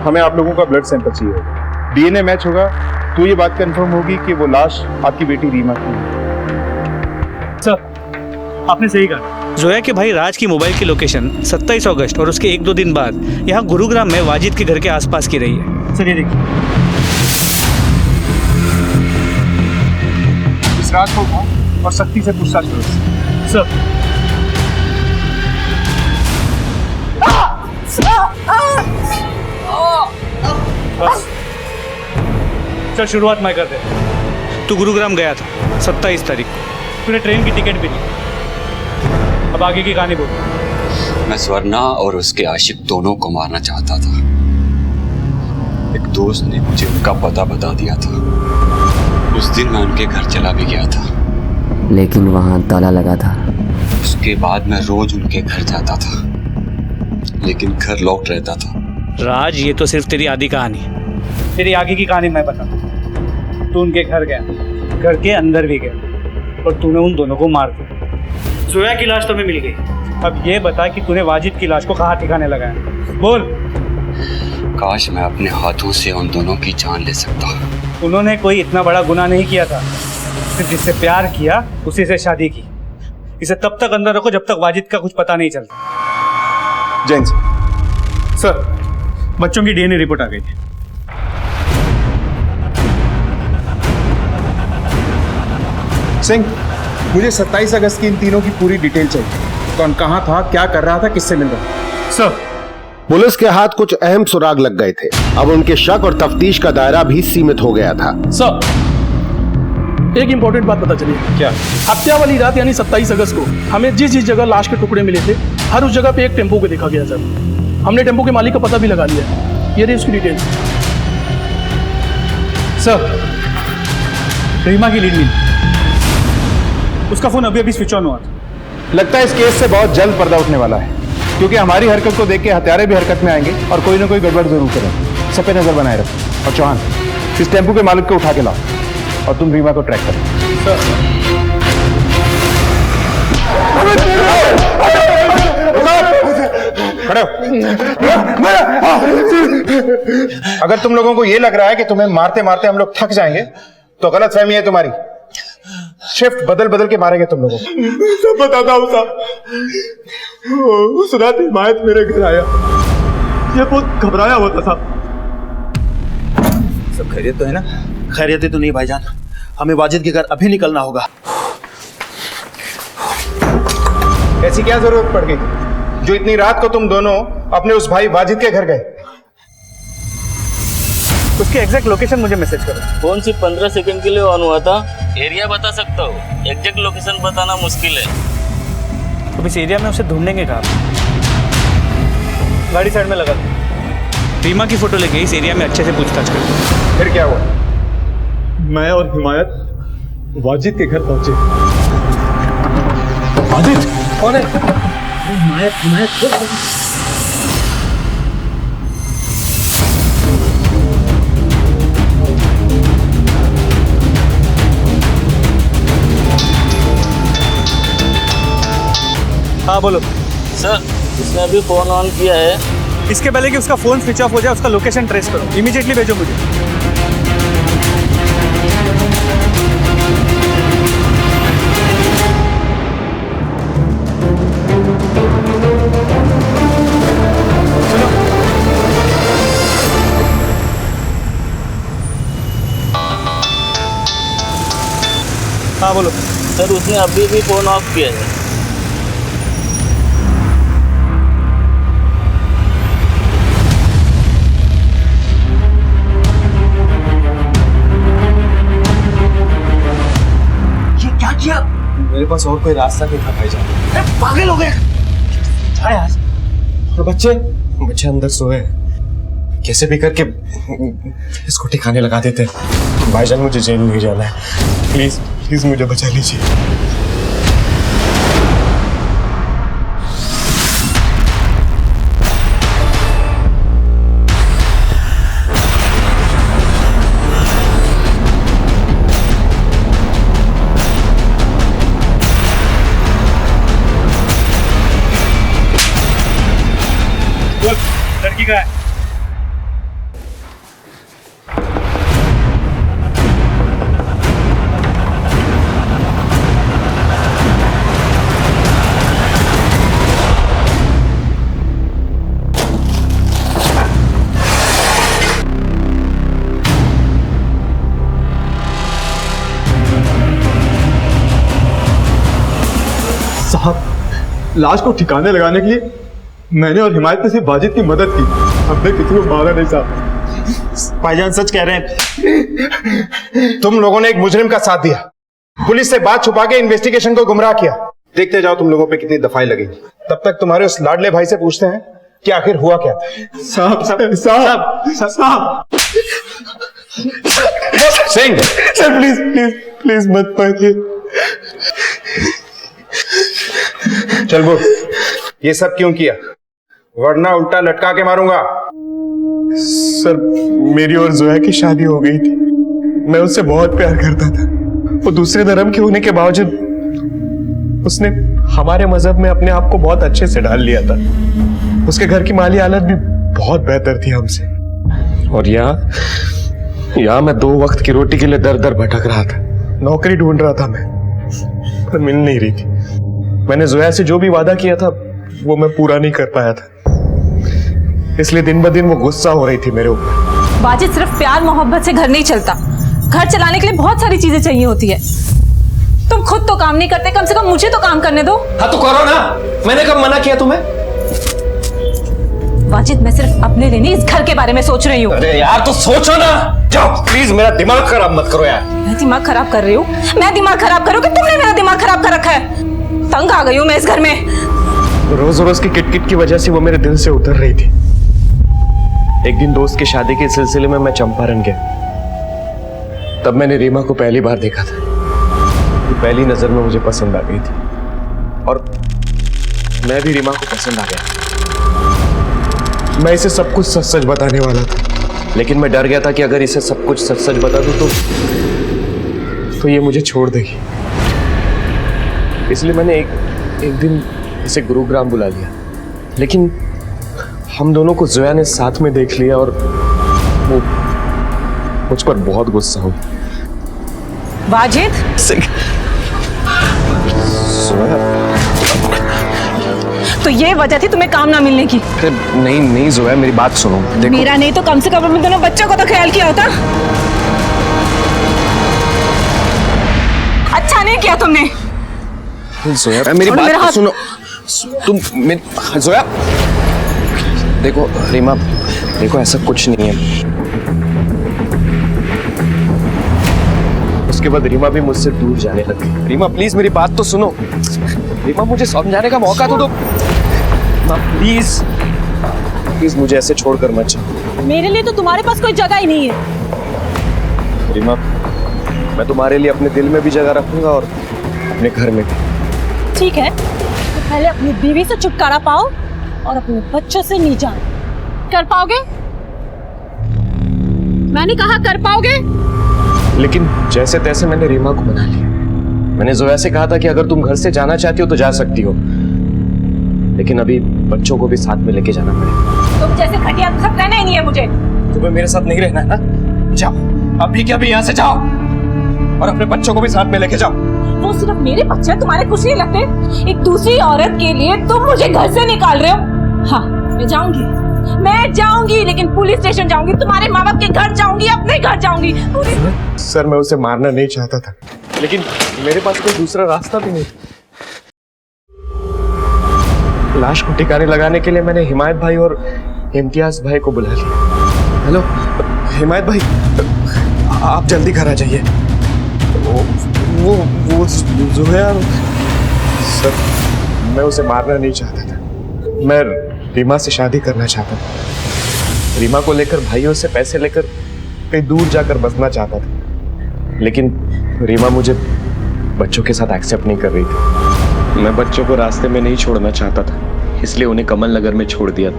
हमें आप लोगों का ब्लड सैंपल चाहिए। डीएनए मैच होगा तो ये बात कंफर्म होगी कि वो लाश आपकी बेटी रीमा की है। सर, आपने सही कहा। जोया के भाई राज की मोबाइल की लोकेशन 27 अगस्त और उसके 1-2 दिन बाद यहाँ गुरुग्राम में वाजिद के घर के आसपास की रही है। सर, ये देखिए। इस राज को उठाओ और सख्ती से पूछताछ करो। सर, बस चल, शुरुआत मैं कर दे। तू गुरुग्राम गया था 27 तारीख को, तूने ट्रेन की टिकट भी ली। अब आगे की कहानी बोल। मैं स्वर्णा और उसके आशिक दोनों को मारना चाहता था। एक दोस्त ने मुझे उनका पता बता दिया था। उस दिन मैं उनके घर चला भी गया था, लेकिन वहां ताला लगा था। उसके बाद मैं रोज उनके घर जाता था, लेकिन घर लॉक्ड रहता था। राज, ये तो सिर्फ तेरी आधी कहानी है। तेरी आगे की कहानी मैं बताता। तू उनके घर गया, घर के अंदर भी गया, और तूने उन दोनों को मार दिया। जोया की लाश तुम्हें मिल गई। अब ये बता कि तूने वाजिद की लाश को कहाँ ठिकाने लगाया? बोल। काश मैं अपने हाथों से उन दोनों की जान ले सकता। उन्होंने कोई इतना बड़ा गुनाह नहीं किया था, सिर्फ जिससे प्यार किया उसी से शादी की। इसे तब तक अंदर रखो जब तक वाजिद का कुछ पता नहीं चलता। जैन सर, बच्चों की डीएनए रिपोर्ट आ गई थी। सिंह, मुझे 27 अगस्त की इन तीनों की पूरी डिटेल चाहिए। कौन कहाँ था, क्या कर रहा था, किससे मिल रहा था? सर, पुलिस के हाथ कुछ अहम सुराग लग गए थे। अब उनके शक और तफ्तीश का दायरा भी सीमित हो गया था। सर, एक इंपॉर्टेंट बात पता चली। क्या? हत्या वाली रात यानी 27 अगस्त को हमें जिस जिस जगह लाश के टुकड़े मिले थे, हर उस जगह पे एक टेम्पो को देखा गया सर। हमने टेम्पो के मालिक का पता भी लगा लिया। ये रही उसकी डिटेल्स। सर, रीमा की लीड मिली। उसका फोन अभी स्विच ऑन हुआ था। लगता है इस केस से बहुत जल्द पर्दा उठने वाला है, क्योंकि हमारी हरकत को देख के हत्यारे भी हरकत में आएंगे और कोई ना कोई गड़बड़ जरूर करेंगे। सब पे नजर बनाए रखो। और चौहान, इस टेम्पो के मालिक को उठा के लाओ और तुम रीमा को ट्रैक करो। खड़े हो। अगर तुम लोगों को ये लग रहा है कि तुम्हें मारते मारते हम लोग थक जाएंगे तो गलत फहमी है तुम्हारी। शिफ्ट बदल बदल के मारेंगे तुम लोगों को। सब बताता हूँ साहब, उस रात हिमायत मेरे घर आया, ये बहुत घबराया हुआ था साहब। सब खैरियत तो है ना? खैरियत तो नहीं भाईजान, हमें वाजिद के घर अभी निकलना होगा। ऐसी क्या जरूरत पड़ गई थी जो इतनी रात को तुम दोनों अपने उस भाई वाजिद के घर गए? उसकी एग्जैक्ट लोकेशन मुझे मैसेज करो। फोन सिर्फ 15 सेकंड के लिए ऑन हुआ था। एरिया बता सकता हूँ, एग्जैक्ट लोकेशन बताना मुश्किल है। अब इस एरिया में उसे ढूंढेंगे कहाँ? गाड़ी साइड में लगा दो। रीमा की फोटो लेके इस एरिया में अच्छे से पूछताछ कर। फिर क्या हुआ? मैं और हिमायत वाजिद के घर पहुंचे। वाजिद कौन है? हिमायत हाँ बोलो सर, उसने अभी फोन ऑन किया है। इसके पहले कि उसका फोन स्विच ऑफ हो जाए उसका लोकेशन ट्रेस करो, इमीडिएटली भेजो मुझे। सुनो, हाँ बोलो सर, उसने अभी भी फोन ऑफ किया है। मेरे पास और कोई रास्ता नहीं था भाईजान। पागल हो गए? और बच्चे अंदर सोए, कैसे भी करके इसको ठिकाने लगा देते। भाईजान मुझे जेल नहीं जाना है, प्लीज प्लीज मुझे बचा लीजिए। लड़की का है। साहब, लाश को ठिकाने लगाने के लिए मैंने और हिमायत ने सिर्फ वाजिद की मदद की, हमने किसी को मारा नहीं साहब। भाईजान सच कह रहे हैं। तुम लोगों ने एक मुजरिम का साथ दिया, पुलिस से बात छुपा के इन्वेस्टिगेशन को गुमराह किया। देखते जाओ तुम लोगों पे कितनी दफाई लगेगी। तब तक तुम्हारे उस लाडले भाई से पूछते हैं कि आखिर हुआ क्या था। साहब साहब साहब साहब Singh, sir please please please मत मारिए। चल वो, ये सब क्यों किया? वरना उल्टा लटका के मारूंगा। सर, मेरी और जोया की शादी हो गई थी, मैं उससे बहुत प्यार करता था। वो दूसरे धर्म के होने के बावजूद उसने हमारे मजहब में अपने आप को बहुत अच्छे से ढाल लिया था। उसके घर की माली हालत भी बहुत बेहतर थी हमसे। और यहाँ मैं 2 वक्त की रोटी के लिए दर दर भटक रहा था। नौकरी ढूंढ रहा था मैं, पर मिल नहीं रही थी। मैंने जोया से जो भी वादा किया था वो मैं पूरा नहीं कर पाया था, इसलिए दिन ब दिन वो गुस्सा हो रही थी मेरे ऊपर। वाजिद, सिर्फ प्यार मोहब्बत से घर नहीं चलता, घर चलाने के लिए बहुत सारी चीजें चाहिए होती है। तुम खुद तो काम नहीं करते, कम से कम मुझे तो काम करने दो। हाँ तो करो ना, मैंने कब मना किया तुम्हें? वाजिद, मैं सिर्फ अपने लिए नहीं इस घर के बारे में सोच रही हूँ। अरे यार तो सोचो ना, जाओ प्लीज, मेरा दिमाग खराब मत करो यार। मैं दिमाग खराब कर रही हूँ? मैं दिमाग खराब करूँ कि तुमने मेरा दिमाग खराब कर रखा है? तंग आ गई हूँ मैं इस घर में। रोज रोज की किटकिट की वजह से वो मेरे दिल से उतर रही थी। एक दिन दोस्त की शादी के सिलसिले में मैं चंपारण गया, तब मैंने रीमा को पहली बार देखा था। वो पहली नजर में मुझे पसंद आ गई थी और मैं भी रीमा को पसंद आ गया। मैं इसे सब कुछ सच सच बताने वाला था, लेकिन मैं डर गया था कि अगर इसे सब कुछ सच सच बता दूं तो ये मुझे छोड़ देगी। इसलिए मैंने एक दिन इसे गुरुग्राम बुला लिया, लेकिन हम दोनों को जोया ने साथ में देख लिया और वो मुझ पर बहुत गुस्सा हुई। वाजिद, तो ये वजह थी तुम्हें काम ना मिलने की? अरे नहीं नहीं जोया, मेरी बात सुनो। देखो, मेरा नहीं तो कम से कम अपने दोनों बच्चों को तो ख्याल किया होता। अच्छा नहीं किया तुमने। जोया मेरी बात तो सुनो। तुम जोया, देखो रीमा, देखो ऐसा कुछ नहीं है। उसके बाद रीमा भी मुझसे दूर जाने लगी। रीमा प्लीज मेरी बात तो सुनो। रीमा मुझे समझाने का मौका तो दो। प्लीज प्लीज मुझे ऐसे छोड़कर मत जाओ। मेरे लिए तो तुम्हारे पास कोई जगह ही नहीं है। रीमा, मैं तुम्हारे लिए अपने दिल में भी जगह रखूंगा और अपने घर में भी। ठीक है, तो पहले अपनी बीवी से छुटकारा पाओ और अपने बच्चों से नहीं जाओ। कर पाओगे? मैंने कहा कर पाओगे? लेकिन जैसे तैसे मैंने रीमा को मना लिया। मैंने जोया से कहा था कि अगर तुम घर से जाना चाहती हो तो जा सकती हो, लेकिन अभी बच्चों को भी साथ में लेके जाना पड़ेगा। तुम जैसे घटिया के साथ रहना ही नहीं है मुझे। तुम्हें मेरे साथ नहीं रहना है ना? जाओ, अभी क्या अभी यहाँ से जाओ और अपने बच्चों को भी साथ में लेके जाओ। वो सिर्फ मेरे बच्चे तुम्हारे कुछ नहीं लगते। एक दूसरी औरत के लिए तुम मुझे घर से निकाल रहे हो। हाँ, मैं जाऊंगी, लेकिन पुलिस स्टेशन जाऊंगी, तुम्हारे माँ बाप के घर जाऊंगी, अपने घर जाऊंगी। सर, मैं उसे मारना नहीं चाहता था, लेकिन मेरे पास कोई दूसरा रास्ता भी नहीं। लाश को ठिकाने लगाने के लिए मैंने हिमायत भाई और इम्तियाज भाई को बुला लिया। हेलो हिमायत भाई, आप जल्दी घर आ जाइए। वो जोया। सर, मैं उसे मारना नहीं चाहता था। मैं रीमा से शादी करना चाहता था। रीमा को लेकर भाइयों से पैसे लेकर कहीं दूर जाकर बसना चाहता था, लेकिन रीमा मुझे बच्चों के साथ एक्सेप्ट नहीं कर रही थी। मैं बच्चों को रास्ते में नहीं छोड़ना चाहता था, इसलिए उन्हें कमल नगर में छोड़ दिया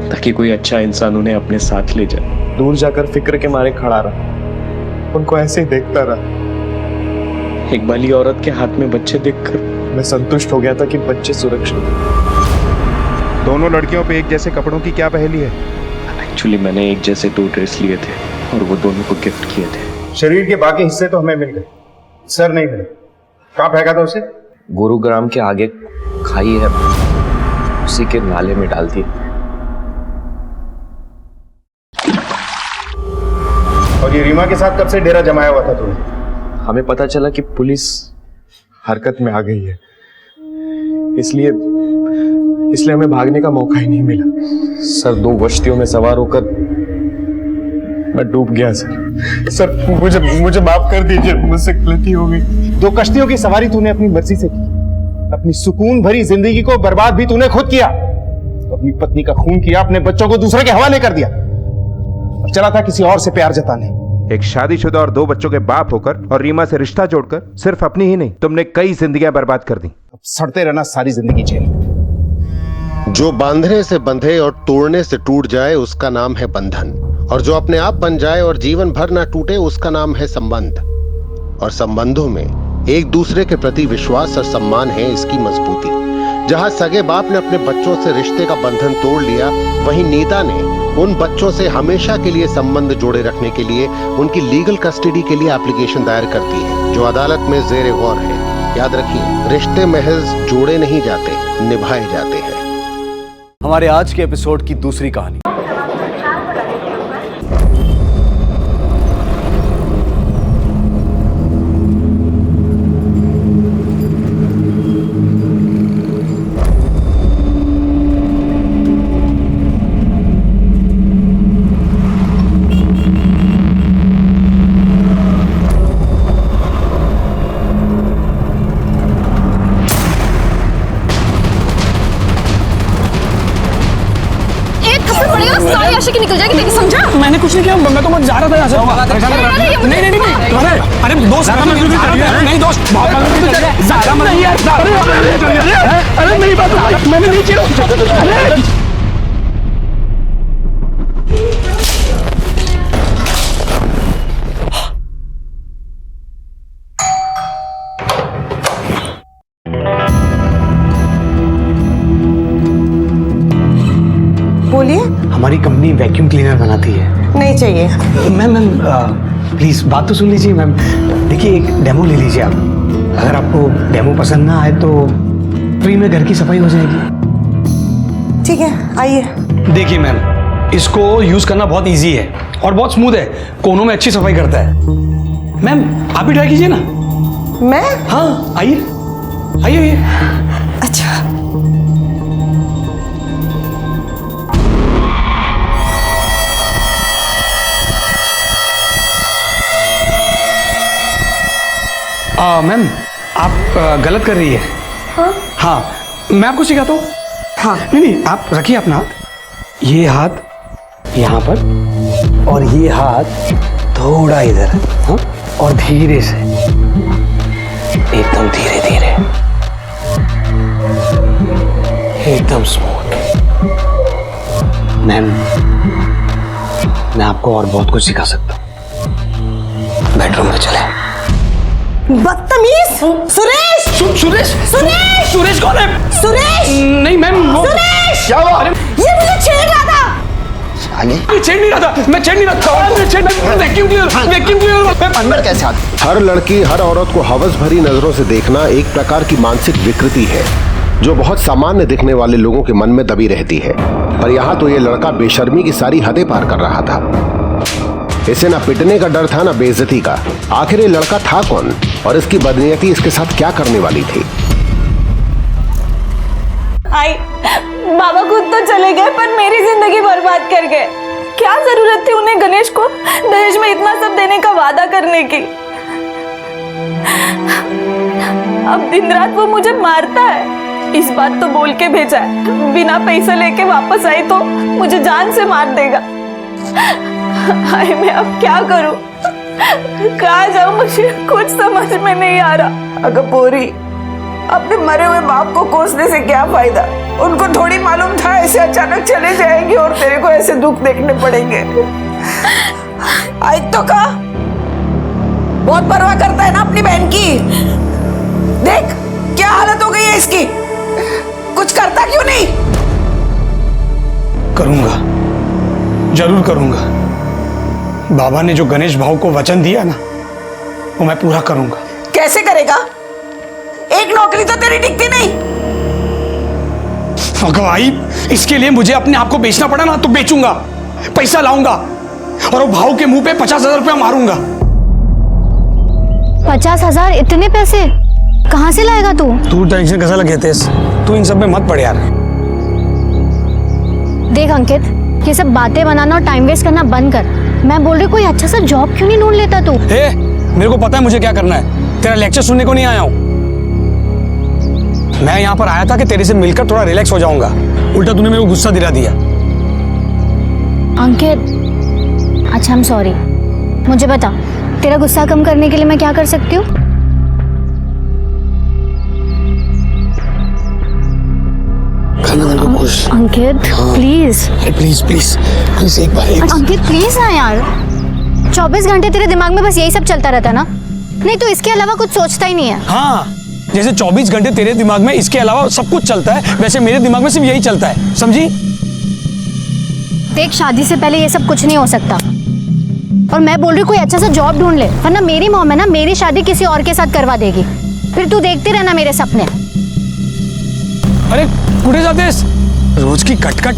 ताकि कोई अच्छा इंसान उन्हें अपने साथ ले जाए। दूर जाकर फिक्र के मारे खड़ा रहा, उनको ऐसे ही देखता रहा। एक बाली औरत के हाथ में बच्चे देखकर मैं संतुष्ट हो गया था कि बच्चे सुरक्षित हैं। दोनों लड़कियों पे एक जैसे कपड़ों की क्या पहेली है? एक्चुअली मैंने एक जैसे 2 ड्रेस लिए थे और वो दोनों को गिफ्ट किए थे। शरीर के बाकी हिस्से तो हमें मिल गए, सर नहीं मिले। कहाँ फेंका था उसे? गुरुग्राम के आगे खाई है, उसी के नाले में डाल दी। और ये रीमा के साथ कब से डेरा जमाया हुआ था तूने? हमें पता चला कि पुलिस हरकत में आ गई है, इसलिए हमें भागने का मौका ही नहीं मिला। सर, 2 कश्तियों में सवार होकर मैं डूब गया। सर, मुझे माफ कर दीजिए, मुझसे गलती हो गई। 2 कश्तियों की सवारी तूने अपनी मर्जी से की, अपनी सुकून भरी जिंदगी को बर्बाद भी तूने खुद किया, अपनी पत्नी का खून किया, अपने बच्चों को दूसरे के हवाले कर दिया और चला था किसी और से प्यार जताने। एक शादीशुदा और 2 बच्चों के बाप होकर और रीमा से रिश्ता जोड़कर सिर्फ अपनी ही नहीं, तुमने कई जिंदगियां बर्बाद कर दी। अब सड़ते रहना सारी जिंदगी जेल। जो बांधने से बंधे और तोड़ने से टूट जाए उसका नाम है बंधन, और जो अपने आप बन जाए और जीवन भर ना टूटे उसका नाम है संबंध। और संबंधों में एक दूसरे के प्रति विश्वास और सम्मान है इसकी मजबूती। जहां सगे बाप ने अपने बच्चों से रिश्ते का बंधन तोड़ लिया, वहीं नीता ने उन बच्चों से हमेशा के लिए संबंध जोड़े रखने के लिए उनकी लीगल कस्टडी के लिए एप्लीकेशन दायर कर दी है, जो अदालत में ज़ेर गौर है। याद रखिए, रिश्ते महज जोड़े नहीं जाते, निभाए जाते हैं। हमारे आज के एपिसोड की दूसरी कहानी। की निकल जाएगी, देखिए समझा? मैंने कुछ नहीं किया, मैं तो बस जा रहा था यहाँ से। नहीं, अरे दोस्त, नहीं दोस्त, अरे मेरी बात मैंने नहीं किया। बोलिए। हमारी कंपनी वैक्यूम क्लीनर बनाती है। नहीं चाहिए। मैम प्लीज बात तो सुन लीजिए मैम। देखिए, एक डेमो ले लीजिए आप। अगर आपको डेमो पसंद ना आए तो फ्री में घर की सफाई हो जाएगी। ठीक है, आइए। देखिए मैम, इसको यूज करना बहुत इजी है और बहुत स्मूथ है, कोनों में अच्छी सफाई करता है। मैम आप भी ट्राई कीजिए ना। मैं? हाँ, आइए आइए। अच्छा, मैम आप गलत कर रही है। हाँ, मैं आपको सिखाता हूँ। हाँ, नहीं आप रखिए अपना हाथ, ये हाथ यहाँ पर और ये हाथ थोड़ा इधर, हाँ? और धीरे से, एकदम धीरे धीरे, एकदम स्मूथ। मैम, मैं आपको और बहुत कुछ सिखा सकता हूँ। बेडरूम में चले। बदतमीज! सुरेश! सुरेश! सुरेश! सुरेश कौन है? सुरेश! नहीं मैम, वो सुरेश! क्या हुआ? ये मुझे छेड़ रहा था। मैं छेड़ नहीं रहा था, मैं छेड़ नहीं रहा था, वैक्यूम क्लीनर अंदर कैसे आते? हर लड़की, हर औरत को हवस भरी नजरों से देखना एक प्रकार की मानसिक विकृति है जो बहुत सामान्य दिखने वाले लोगों के मन में दबी रहती है। पर यहाँ तो ये लड़का बेशर्मी की सारी हदें पार कर रहा था। इसे ना पिटने का डर था ना बेइज्जती का। आखिर ये लड़का था कौन और इसकी बदनीयती इसके साथ क्या करने वाली थी? आई, बाबा खुद तो चले गए पर मेरी जिंदगी बर्बाद कर गए। क्या जरूरत थी उन्हें गणेश को दहेज में इतना सब देने का वादा करने की? अब दिन रात वो मुझे मारता है। इस बात तो बोल के भेजा है, बिना पैसे लेके वापस आई तो मुझे जान से मार देगा। हाय, मैं अब क्या करूं? कहाँ जाऊं? मुझे कुछ समझ में नहीं आ रहा। अगर पूरी अपने मरे हुए बाप को कोसने से क्या फायदा? उनको थोड़ी मालूम था ऐसे अचानक चले जाएंगे और तेरे को ऐसे दुख देखने पड़ेंगे। आज तो कहा बहुत परवाह करता है ना अपनी बहन की। देख क्या हालत हो गई है इसकी। कुछ करता क्यों नहीं? करूंगा, जरूर करूंगा। बाबा ने जो गणेश भाऊ को वचन दिया ना, वो मैं पूरा करूंगा। कैसे करेगा? एक नौकरी तो तेरी टिकती नहीं। भाई, इसके लिए मुझे अपने आप को बेचना पड़ा ना तो बेचूंगा, पैसा लाऊंगा और वो भाऊ के मुंह पे 50,000 रुपया मारूंगा। 50,000? इतने पैसे कहाँ से लाएगा तू? तू टेंशन कैसा लगे तेज? तू इन सब में मत पड़ यार। देख अंकित, ये सब बातें बनाना और टाइम वेस्ट करना बंद कर। मैं बोल रही कोई अच्छा सा जॉब क्यों नहीं ढूंढ लेता तू? मेरे को पता है मुझे क्या करना है। तेरा लेक्चर सुनने को नहीं आया हूँ। मैं यहाँ पर आया था कि तेरे से मिलकर थोड़ा रिलैक्स हो जाऊंगा। उल्टा तूने मेरे को गुस्सा दिला दिया। अंकित, अच्छा आई एम सॉरी। मुझे बता, तेरा गुस्सा कम करने के लिए मैं क्या कर सकती हूँ? अंकित प्लीज प्लीज प्लीज प्लीज एक बार अंकित प्लीज ना यार। 24 घंटे तेरे दिमाग में बस यही सब चलता रहता ना? नहीं तो इसके अलावा कुछ सोचता ही नहीं है? हाँ, जैसे 24 घंटे तेरे दिमाग में इसके अलावा सब कुछ चलता है, वैसे मेरे दिमाग में सिर्फ यही चलता है। समझी? देख, शादी से पहले ये सब कुछ नहीं हो सकता। और मैं बोल रही कोई अच्छा सा जॉब ढूंढ ले, वरना मेरी मॉम है ना मेरी शादी किसी और के साथ करवा देगी। फिर तू देखते रहना मेरे सपने। अरे कुठे जातेस? रोज की कटकट।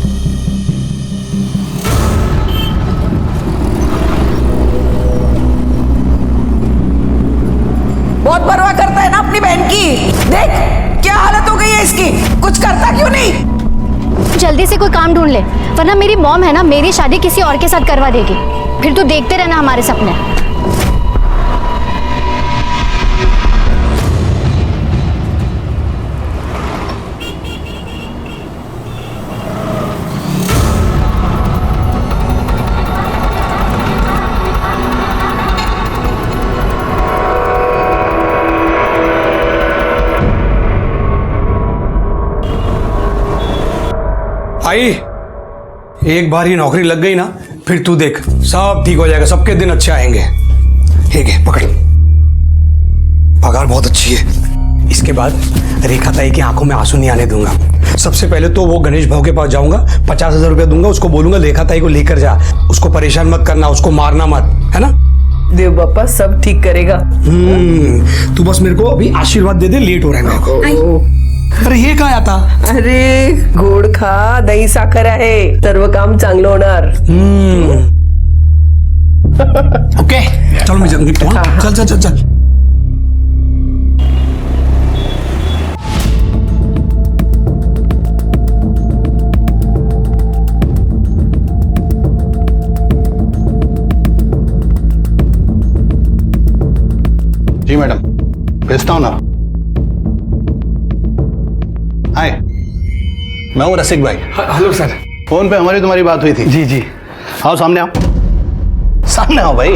बहुत परवाह करता है ना अपनी बहन की। देख क्या हालत हो गई है इसकी। कुछ करता क्यों नहीं? जल्दी से कोई काम ढूंढ ले, वरना मेरी मॉम है ना मेरी शादी किसी और के साथ करवा देगी। फिर तू देखते रहना हमारे सपने। आई, एक बार ही नौकरी लग गई ना, फिर तू देख सब ठीक हो जाएगा, सबके दिन अच्छे आएंगे। ठीक है, पकड़। पगार बहुत अच्छी है। इसके बाद रेखा ताई की आंखों में आंसू नहीं आने दूंगा। सबसे पहले तो वो गणेश भाव के पास जाऊंगा, 50,000 रुपया दूंगा, उसको बोलूंगा रेखा ताई को लेकर जा, उसको परेशान मत करना, उसको मारना मत, है ना? देव बापा सब ठीक करेगा। तू बस मेरे को अभी आशीर्वाद दे दे, लेट हो रहा है मेरे को। अरे हे काय आता? अरे गोड खा, दही साखर आहे, सर्व काम चांगलं होणार। ओके, चलो मैं निकलता हूं। चल चल चल चल। जी मैडम, भेजता हूं ना। हाय, मैं हूं रसिक भाई। Hello sir. फोन पे हमारी तुम्हारी बात हुई थी। जी जी। आओ सामने आओ। सामने आओ भाई।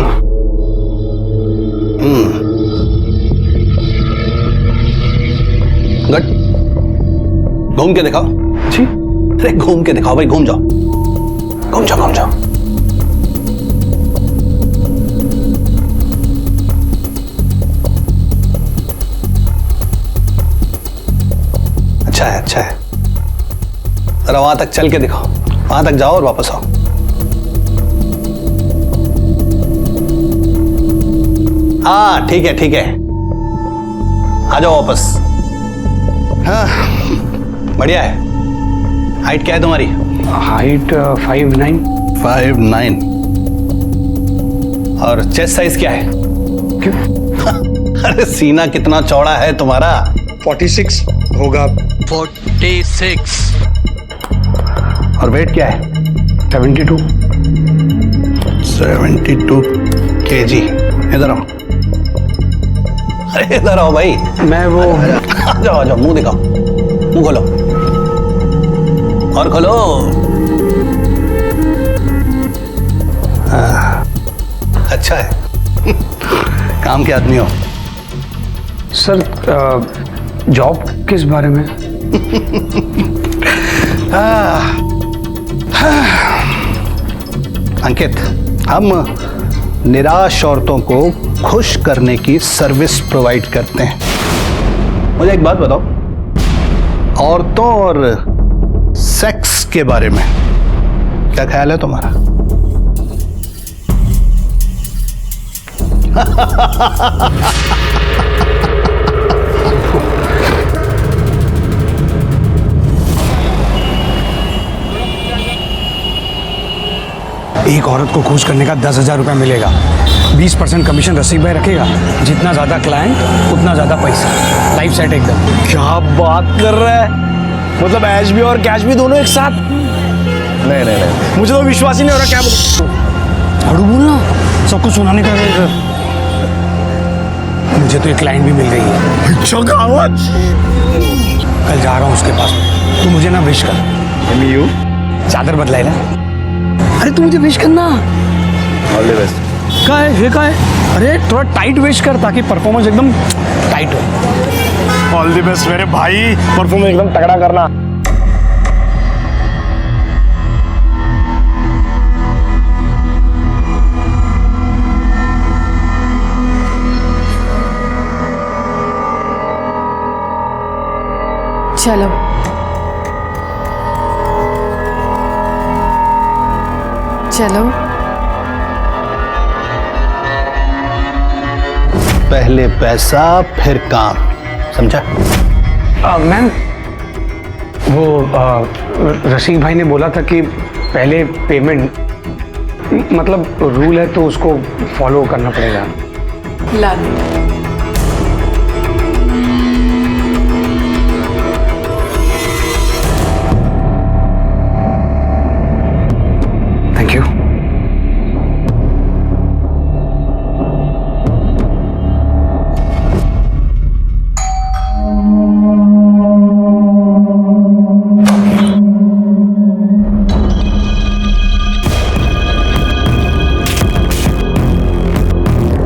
गुड, घूम के दिखाओ। जी, अरे घूम के दिखाओ भाई, घूम जाओ, घूम जाओ, घूम जाओ। अच्छा है, अच्छा है। जरा वहां तक चल के दिखाओ, वहां तक जाओ और वापस आओ। हाँ ठीक है, ठीक है, आ जाओ वापस। हाँ बढ़िया है। हाइट क्या है तुम्हारी? हाइट 5'9". 5'9". और चेस्ट साइज क्या है? क्यों? अरे सीना कितना चौड़ा है तुम्हारा? 46 होगा। 46। और वेट क्या है? 72 kg। इधर आओ, अरे इधर आओ भाई। मैं वो आ जाओ, मुंह दिखाओ, मुंह खोलो और खोलो। अच्छा है, काम के आदमी हो। सर जॉब किस बारे में? अंकित, हम निराश औरतों को खुश करने की सर्विस प्रोवाइड करते हैं। मुझे एक बात बताओ, औरतों और सेक्स के बारे में क्या ख्याल है तुम्हारा? एक औरत को खुश करने का 10,000 रुपया मिलेगा। 20% कमीशन रसिक भाई रखेगा। जितना ज्यादा क्लाइंट उतना ज्यादा पैसा। लाइफ सेट एकदम। क्या बात कर रहा है? मतलब ऐश भी और कैश भी दोनों एक साथ? नहीं नहीं नहीं, मुझे तो विश्वास ही नहीं हो रहा। क्या बोल? हड़ू बोलना, सब कुछ सुनाने का। मुझे तो एक क्लाइंट भी मिल गई है। अच्छा कहावत। कल जा रहा हूँ उसके पास। तू मुझे ना विश कर। यू चादर बदलाई ना। अरे तू मुझे विश करना। All the best. क्या है ये? क्या है? अरे थोड़ा टाइट विश कर ताकि परफॉर्मेंस एकदम टाइट हो। ऑल द बेस्ट मेरे भाई, परफॉर्मेंस एकदम तगड़ा करना। चलो चलो। पहले पैसा फिर काम, समझा? मैम वो रसिक भाई ने बोला था कि पहले पेमेंट, मतलब रूल है तो उसको फॉलो करना पड़ेगा। ला थैंक यू।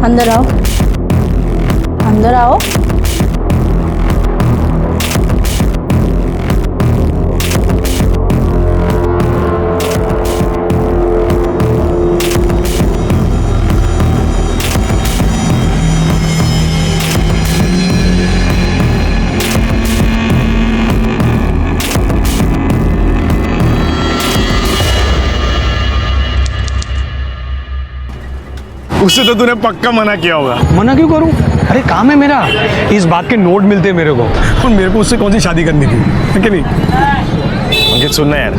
अंदर आओ, अंदर आओ। उससे तो तूने पक्का मना किया होगा। मना क्यों करूं? अरे काम है मेरा। इस बात के नोट मिलते हैं मेरे को, और मेरे को उससे कौन सी शादी करनी थी, है कि नहीं? अंकित सुनना यार,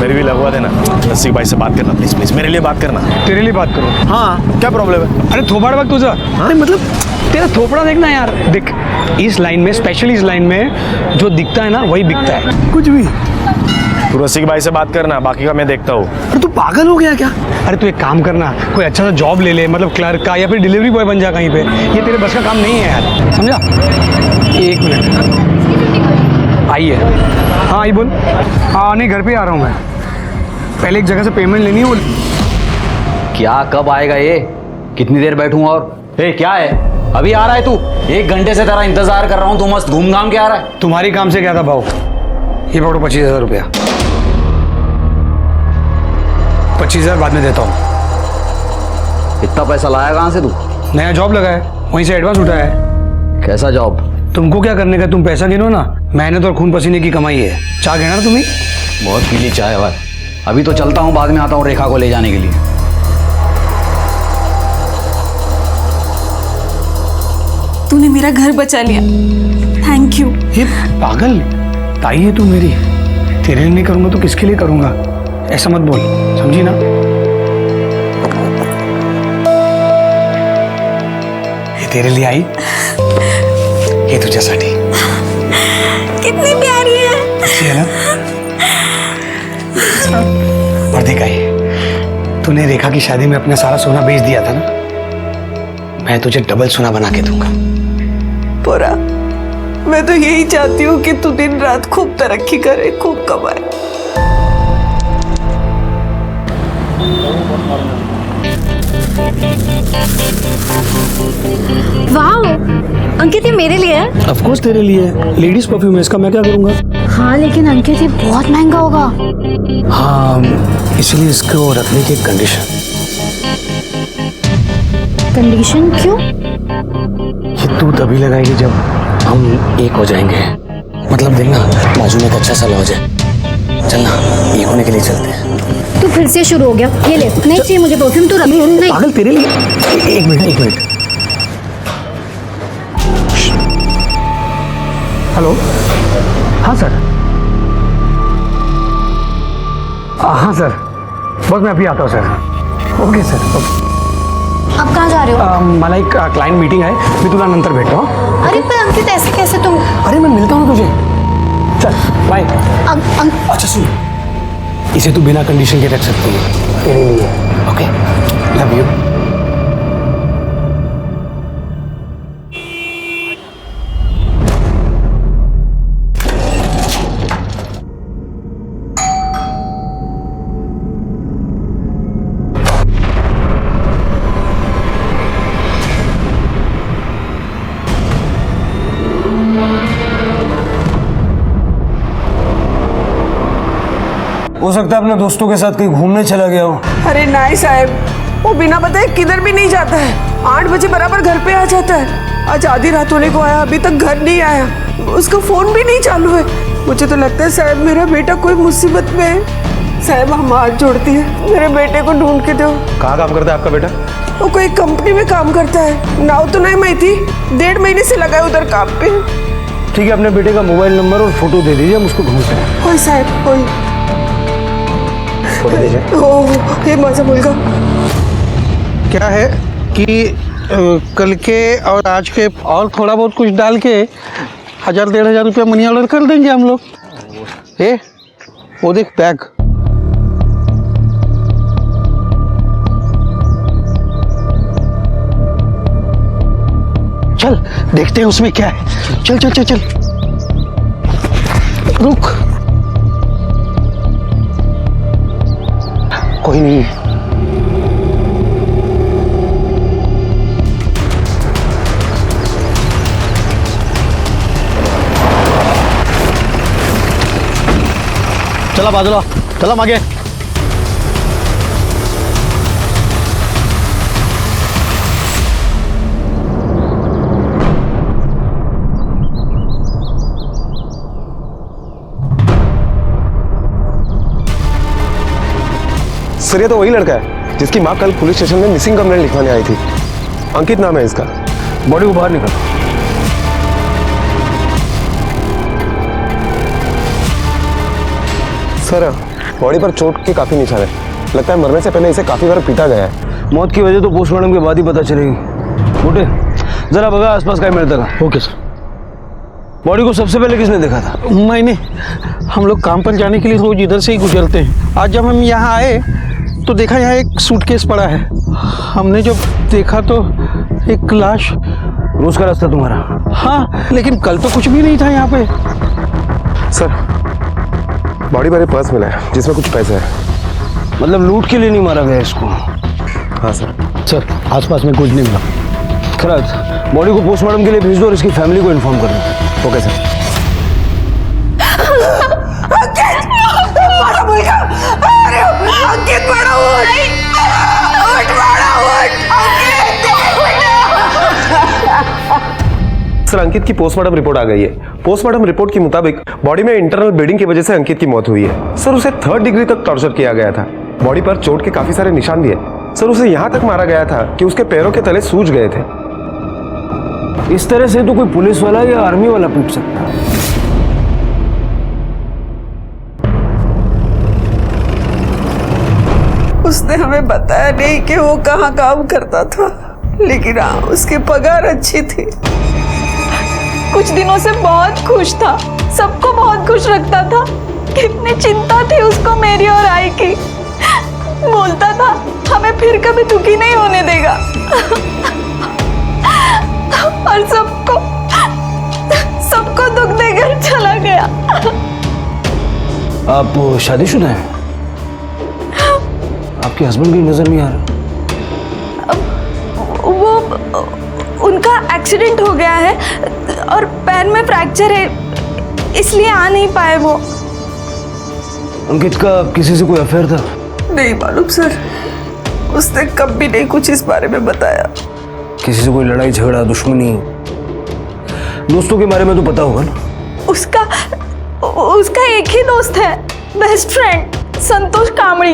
मेरी भी लगवा देना। रसिक भाई से बात करना प्लीज प्लीज, मेरे लिए बात करना। तेरे लिए बात करो? हाँ, क्या प्रॉब्लम है? अरे थोपड़ वक्त तुझा। अरे मतलब तेरा थोपड़ा देखना यार। देख इस लाइन में, स्पेशली इस लाइन में जो दिखता है ना वही बिकता है। कुछ भी। तू रसिक भाई से बात करना, बाकी का मैं देखता हूँ। अरे तू पागल हो गया क्या? अरे तू एक काम करना, कोई अच्छा सा जॉब ले ले, मतलब क्लर्क का या फिर डिलीवरी बॉय बन जा कहीं पे। ये तेरे बस का काम नहीं है यार, समझा? एक मिनट, आइए। हाँ आई बोल। हाँ नहीं, घर पे आ रहा हूँ मैं। पहले एक जगह से पेमेंट लेनी है। वो क्या कब आएगा ये? कितनी देर बैठूं और? ए क्या है? अभी आ रहा है तू? 1 घंटे से तेरा इंतजार कर रहा हूं, तू मस्त घूम घाम के आ रहा है। तुम्हारी काम से क्या था भाव? ये पकड़ो 25,000 रुपया। 25,000 बाद में देता हूँ। इतना पैसा लाया कहाँ से तू? नया जॉब लगा है, वहीं से एडवांस उठाया है। कैसा जॉब? तुमको क्या करने का, तुम पैसा गिनो ना, मेहनत और खून पसीने की कमाई है। चाय गिना ना तुम्हें? बहुत पीली चाय है भाई। अभी तो चलता हूँ, बाद में आता हूँ रेखा को ले जाने के लिए। तूने मेरा घर बचा लिया, थैंक यू। ये पागल ताई है तू मेरी, तेरे लिए नहीं करूंगा तो किसके लिए करूंगा? ऐसा मत बोल, समझी ना? ये तेरे लिए आई, ये तुझ्यासाठी। कितनी प्यारी है। अच्छी है ना? और देखा ही, तूने रेखा की शादी में अपना सारा सोना बेच दिया था ना, मैं तुझे डबल सोना बना के दूंगा। पोरा, मैं तो यही चाहती हूँ कि तू दिन रात खूब तरक्की करे, खूब कमाए। वाह अंकित, ये मेरे लिए है? ऑफ कोर्स तेरे लिए है, लेडीज परफ्यूम है इसका, मैं क्या करूंगा? हाँ लेकिन अंकित ये बहुत महंगा होगा। हाँ इसलिए इसको रखने की कंडीशन। कंडीशन क्यों? ये तू तभी लगाएगी जब हम एक हो जाएंगे। मतलब देखना, बाजू में एक अच्छा सा लॉज है, चलना एक होने के लिए चलते हैं। तू फिर से शुरू हो गया। ये ले, नहीं चाहिए मुझे परफ्यूम, तू रख। नहीं पागल, तेरे लिए। एक मिनट। हेलो, हाँ सर। हाँ सर, बस मैं अभी आता हूँ सर। Okay sir, okay. आप कहाँ जा रहे हो? मला एक क्लाइंट मीटिंग है, मैं तुला नंतर भेटतो। हाँ? अरे पर अंकित ऐसे कैसे तुम? अरे मैं मिलता हूँ तुझे, चल बाय। अच्छा सुन, इसे तू बिना कंडीशन के रख सकती है, तेरे लिए। Okay, love you. हो सकता है अपने दोस्तों के साथ कहीं घूमने चला गया हो। अरे नहीं साहब, वो बिना बताए किधर भी नहीं जाता है। 8 बजे बराबर घर पे आ जाता है। आज आधी रात होने को आया, अभी तक घर नहीं आया। उसका फोन भी नहीं चालू है। मुझे तो लगता है साहब मेरा बेटा कोई मुसीबत में है। साहब हम हाथ जोड़ती है, मेरे बेटे को ढूंढ के दो। कहाँ काम करता है आपका बेटा? वो कोई कंपनी में काम करता है, नाव तो नहीं मैं थी। 1.5 महीने से लगा है उधर काम पे। ठीक है, अपने बेटे का मोबाइल नंबर और फोटो दे दीजिए, हम उसको ढूंढते हैं। कोई साहब कोई। ये माझा मुलगा। क्या है कि कल के और आज के और थोड़ा बहुत कुछ डाल के 1,000-1,500 रुपया मनी ऑर्डर कर देंगे हम लोग। वो देख बैग। चल देखते हैं उसमें क्या है। चल चल चल चल, रुक। कोई नहीं है। चला बाजूला, चला मागे। सर ये तो वही लड़का है जिसकी माँ कल पुलिस स्टेशन में मिसिंग कंप्लेंट लिखवाने आई थी। अंकित नाम है इसका। बॉडी को बाहर निकाल। सर बॉडी पर चोट के काफी निशान है, लगता है मरने से पहले इसे काफी बार पीटा गया है। मौत की वजह तो पोस्टमार्टम के बाद ही पता चलेगी। बेटे जरा बगा आसपास काय मिलता का। Okay sir. बॉडी को सबसे पहले किसने देखा था? मैंने। हम लोग काम पर जाने के लिए रोज इधर से ही गुजरते हैं। आज जब हम यहाँ आए तो देखा यहाँ एक सूटकेस पड़ा है। हमने जब देखा तो एक लाश। रोज का रास्ता तुम्हारा? हाँ, लेकिन कल तो कुछ भी नहीं था यहाँ पे। सर बॉडी पर पर्स मिला है जिसमें कुछ पैसे हैं। मतलब लूट के लिए नहीं मारा गया इसको? हाँ सर। सर आसपास में कुछ नहीं मिला। खैरात बॉडी को पोस्टमार्टम के लिए भेज दो और इसकी फैमिली को इन्फॉर्म कर दो। Okay sir. बड़ा मुलगा, अरे अंकित बड़ा उठ, बड़ा उठ, सर अंकित की पोस्टमार्टम रिपोर्ट आ गई है। पोस्टमार्टम रिपोर्ट के मुताबिक बॉडी में इंटरनल ब्लीडिंग की वजह से अंकित की मौत हुई है। सर उसे 3rd डिग्री तक टॉर्चर किया गया था। बॉडी पर चोट के काफी सारे निशान भी है। सर उसे यहां तक मारा गया था कि उसके पैरों के तले सूज गए थे। इस तरह से तो कोई पुलिस वाला या आर्मी वाला पूछ सकता है। उसने हमें बताया नहीं कि वो कहाँ काम करता था, लेकिन हाँ उसकी पगार अच्छी थी। कुछ दिनों से बहुत खुश था, सबको बहुत खुश रखता था। कितनी चिंता थी उसको मेरी और आई की। बोलता था हमें फिर कभी दुखी नहीं होने देगा। और सबको दुख देकर चला गया। आप शादीशुदा हैं? आपके हस्बैंड की नजर नहीं आ रहा। वो उनका एक्सीडेंट हो गया है और पैर में फ्रैक्चर है, इसलिए आ नहीं पाए वो। अंकित का किसी से कोई अफेयर था? नहीं मालूम सर, उसने कभी नहीं कुछ इस बारे में बताया। किसी से कोई लड़ाई झगड़ा दुश्मनी? दोस्तों के बारे में तो पता होगा ना? उसका एक ही दोस्त है, बेस्ट फ्रेंड, संतोष कामड़ी।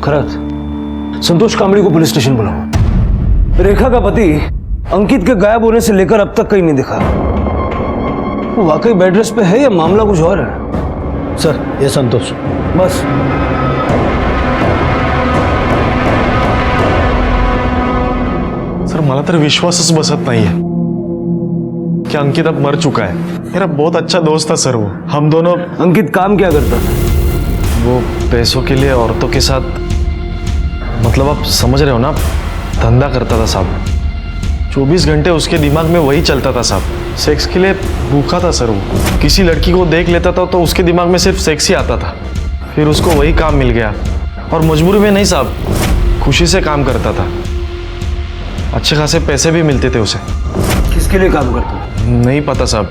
खैरात संतोष कामड़ी को पुलिस स्टेशन बुलाओ। रेखा का पति अंकित के गायब होने से लेकर अब तक कहीं नहीं दिखा। वो वाकई बेड रेस्ट पे है या मामला कुछ और है? सर ये संतोष। बस सर मला तर विश्वासच बसत नाहीये कि अंकित अब मर चुका है। मेरा बहुत अच्छा दोस्त था सर वो। हम दोनों। अंकित काम क्या करता था? वो पैसों के लिए औरतों के साथ, मतलब आप समझ रहे हो ना, धंधा करता था साहब। 24 घंटे उसके दिमाग में वही चलता था साहब। सेक्स के लिए भूखा था सर वो। किसी लड़की को देख लेता था तो उसके दिमाग में सिर्फ सेक्स ही आता था। फिर उसको वही काम मिल गया और मजबूरी में नहीं साहब, खुशी से काम करता था। अच्छे खासे पैसे भी मिलते थे उसे। किसके लिए काम करता? नहीं पता साहब,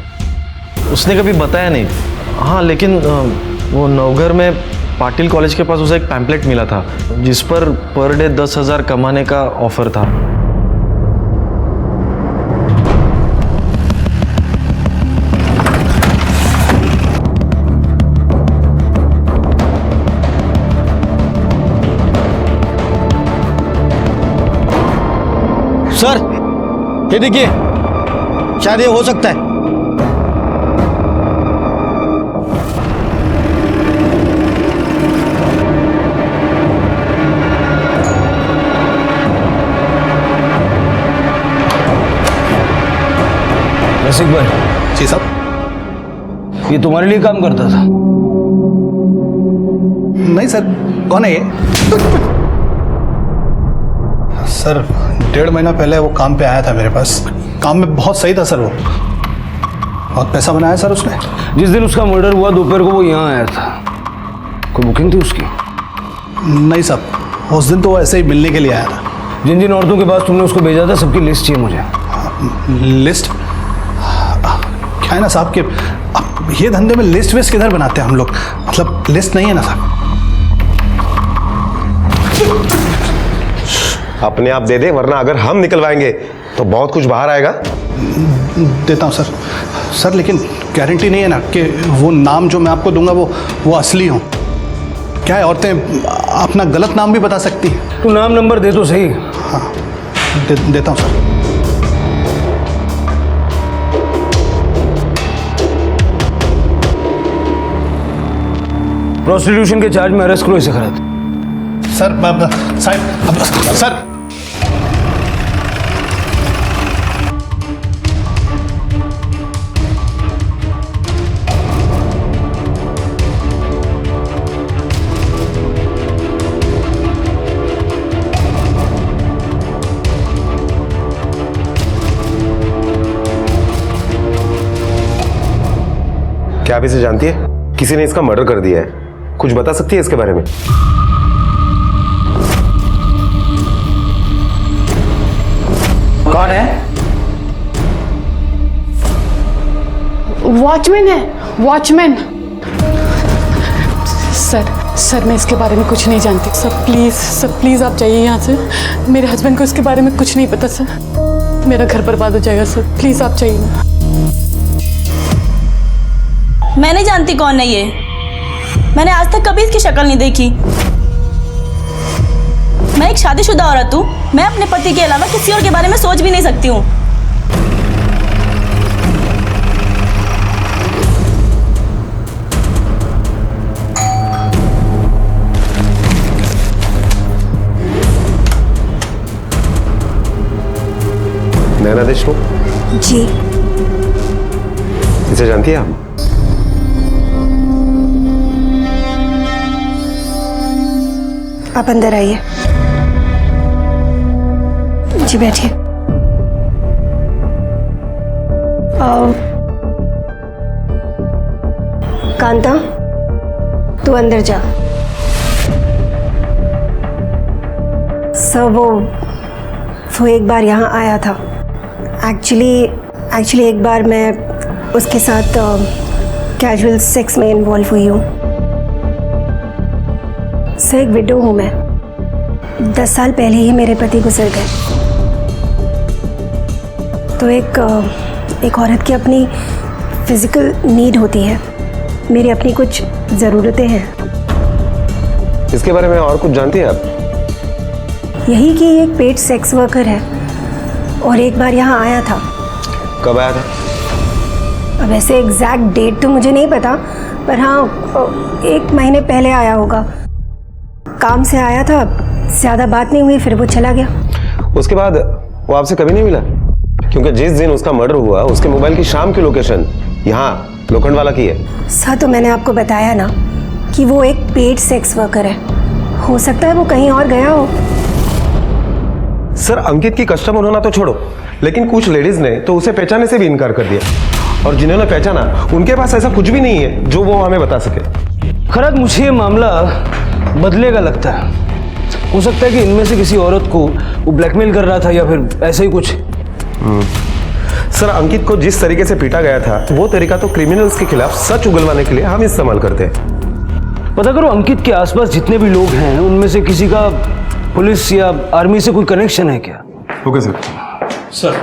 उसने कभी बताया नहीं। हाँ लेकिन वो नवघर में पाटिल कॉलेज के पास उसे एक पैम्पलेट मिला था जिस पर डे 10,000 कमाने का ऑफर था। सर ये देखिए, शायद ये हो सकता है। रसिक भाई। जी साहब। ये तुम्हारे लिए काम करता था? नहीं सर। कौन है ये? सर 1.5 महीना पहले वो काम पे आया था मेरे पास। काम में बहुत सही था सर वो। बहुत पैसा बनाया सर उसने। जिस दिन उसका मर्डर हुआ दोपहर को वो यहाँ आया था। कोई बुकिंग थी उसकी? नहीं साहब, उस दिन तो वो ऐसे ही मिलने के लिए आया था। जिन जिन औरतों के पास तुमने उसको भेजा था सबकी लिस्ट चाहिए मुझे। लिस्ट? क्या है ना साहब कि अब ये धंधे में लिस्ट वेस्ट किधर बनाते हैं हम लोग, मतलब लिस्ट नहीं है ना साहब। अपने आप दे दे, वरना अगर हम निकलवाएंगे तो बहुत कुछ बाहर आएगा। देता हूँ सर। सर लेकिन गारंटी नहीं है ना कि वो नाम जो मैं आपको दूंगा वो असली हो। क्या है, औरतें अपना गलत नाम भी बता सकती हैं। तू नाम नंबर दे तो सही। हाँ देता हूँ सर। प्रोस्टिट्यूशन के चार्ज में अरेस्ट करो इसे। खैरात सर साहब, सर क्या आप इसे जानती है? किसी ने इसका मर्डर कर दिया है। कुछ बता सकती है इसके बारे में? कौन है? वॉचमैन है, वॉचमैन। सर मैं इसके बारे में कुछ नहीं जानती। सर प्लीज आप जाइए यहाँ से। मेरे हस्बैंड को इसके बारे में कुछ नहीं पता सर। मेरा घर बर्बाद हो जाएगा सर, प्लीज आप जाइए ना। मैं नहीं जानती कौन है ये। मैंने आज तक कभी इसकी शक्ल नहीं देखी। मैं एक शादीशुदा औरत हूँ। मैं अपने पति के अलावा किसी और के बारे में सोच भी नहीं सकती हूँ। नैना देशमुख जी। इसे जानती है आप? आप अंदर आइए। जी बैठिए। कांता, तू अंदर जा। सर वो एक बार यहाँ आया था। एक्चुअली एक बार मैं उसके साथ कैजुअल सेक्स में इन्वॉल्व हुई हूँ। सर एक विडो हूँ मैं। 10 साल पहले ही मेरे पति गुजर गए। तो एक औरत की अपनी फिजिकल नीड होती है। मेरी अपनी कुछ ज़रूरतें हैं। इसके बारे में और कुछ जानती हैं आप? यही कि एक पेड सेक्स वर्कर है और एक बार यहाँ आया था। कब आया था? अब ऐसे एग्जैक्ट डेट तो मुझे नहीं पता, पर हाँ 1 महीने पहले आया होगा। काम से आया था, ज़्यादा बात नहीं हुई, फिर वो चला गया। उसके बाद वो आपसे कभी नहीं मिला? क्योंकि जिस दिन उसका मर्डर हुआ उसके मोबाइल की शाम की लोकेशन यहाँ लोखंडवाला की है। सर तो मैंने आपको बताया ना कि वो एक पेड सेक्स वर्कर है। हो सकता है वो कहीं और गया हो। सर अंकित की कस्टमर होना तो छोड़ो, लेकिन कुछ लेडीज ने तो उसे पहचानने से भी इनकार कर दिया, और जिन्होंने पहचाना उनके पास ऐसा कुछ भी नहीं है जो वो हमें बता सके। खरक मुझे ये मामला बदलेगा लगता है। हो सकता है कि इनमें से किसी औरत को वो ब्लैकमेल कर रहा था या फिर ऐसा ही कुछ। सर अंकित को जिस तरीके से पीटा गया था वो तरीका तो क्रिमिनल्स के खिलाफ सच उगलवाने के लिए हम इस्तेमाल करते हैं। पता करो अंकित के आसपास जितने भी लोग हैं उनमें से किसी का पुलिस या आर्मी से कोई कनेक्शन है क्या? Okay sir. सर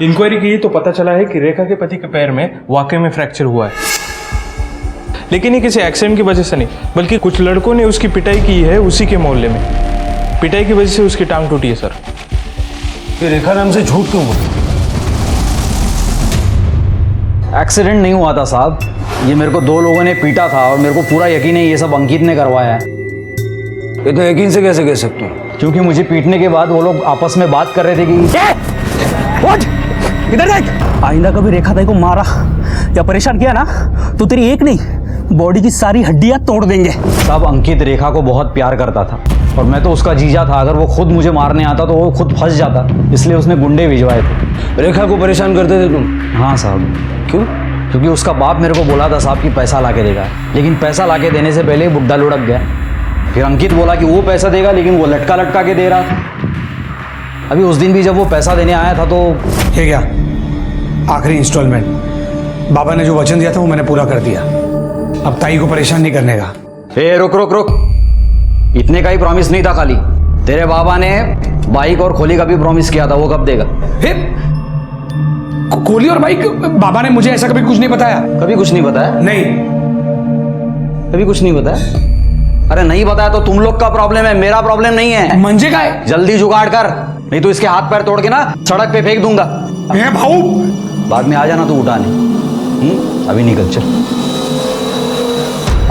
इंक्वायरी की तो पता चला है कि रेखा के पति के पैर में वाकई में फ्रैक्चर हुआ है, लेकिन ये किसी एक्सीडेंट की वजह से नहीं, बल्कि कुछ लड़कों ने उसकी पिटाई की है उसी के मोहल्ले में। पिटाई की वजह से उसकी टांग टूटी है सर। ये रेखा नाम से झूठ क्यों बोल? एक्सीडेंट नहीं हुआ था साहब, ये मेरे को 2 लोगों ने पीटा था और मेरे को पूरा यकीन है ये सब अंकित ने करवाया है। ये तो यकीन से कैसे कह सकते हो? क्योंकि मुझे पीटने के बाद वो लोग आपस में बात कर रहे थे कि इधर देख, आइंदा कभी रेखा ताई को मारा या परेशान किया ना तो तेरी एक नहीं बॉडी की सारी हड्डियां तोड़ देंगे। साहब अंकित रेखा को बहुत प्यार करता था और मैं तो उसका जीजा था। अगर वो खुद मुझे मारने आता तो वो खुद फंस जाता, इसलिए उसने गुंडे भिजवाए थे। रेखा को परेशान करते थे तुम? हाँ साहब। क्यों? क्योंकि उसका बाप मेरे को बोला था साहब कि पैसा ला के देगा, लेकिन पैसा ला के देने से पहले बुड्ढा लुढ़क गया। फिर अंकित बोला कि वो पैसा देगा, लेकिन वो लटका के दे रहा था। अभी उस दिन भी जब वो पैसा देने आया था तो ये क्या आखिरी इंस्टॉलमेंट, बाबा ने जो वचन दिया था वो मैंने पूरा कर दिया। अब ताई को परेशान नहीं करने का। ए रुक रुक रुक, इतने का ही प्रॉमिस नहीं था खाली। तेरे बाबा ने बाइक और खोली का भी प्रॉमिस किया था, वो कब देगा? कोहली और बाइक? बाबा ने मुझे ऐसा कभी कुछ नहीं बताया। कभी कुछ नहीं बताया? नहीं, कभी कुछ नहीं बताया। अरे नहीं बताया तो तुम लोग का प्रॉब्लम है, मेरा प्रॉब्लम नहीं है। मंजे का है। जल्दी जुगाड़ कर, नहीं तो इसके हाथ पैर तोड़ के ना सड़क पे फेंक दूंगा। भाऊ बाद में आ जाना तू उठाने। अभी निकल चल।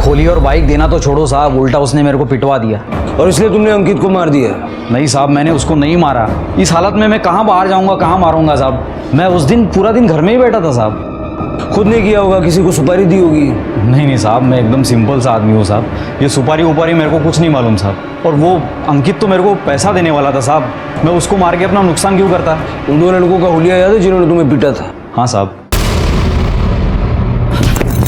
खोली और बाइक देना तो छोड़ो साहब, उल्टा उसने मेरे को पिटवा दिया। और इसलिए तुमने अंकित को मार दिया? नहीं साहब, मैंने उसको नहीं मारा। इस हालत में मैं कहाँ बाहर जाऊंगा, कहाँ मारूंगा साहब? मैं उस दिन पूरा दिन घर में ही बैठा था साहब। खुद ने किया होगा, किसी को सुपारी दी होगी? नहीं साहब, मैं एकदम सिंपल सा आदमी हूँ साहब। ये सुपारी उपारी मेरे को कुछ नहीं मालूम साहब। और वो अंकित तो मेरे को पैसा देने वाला था साहब, मैं उसको मार के अपना नुकसान क्यों करता? उन 2 लड़कों का हुलिया याद है जिन्होंने तुम्हें पीटा था? हाँ साहब।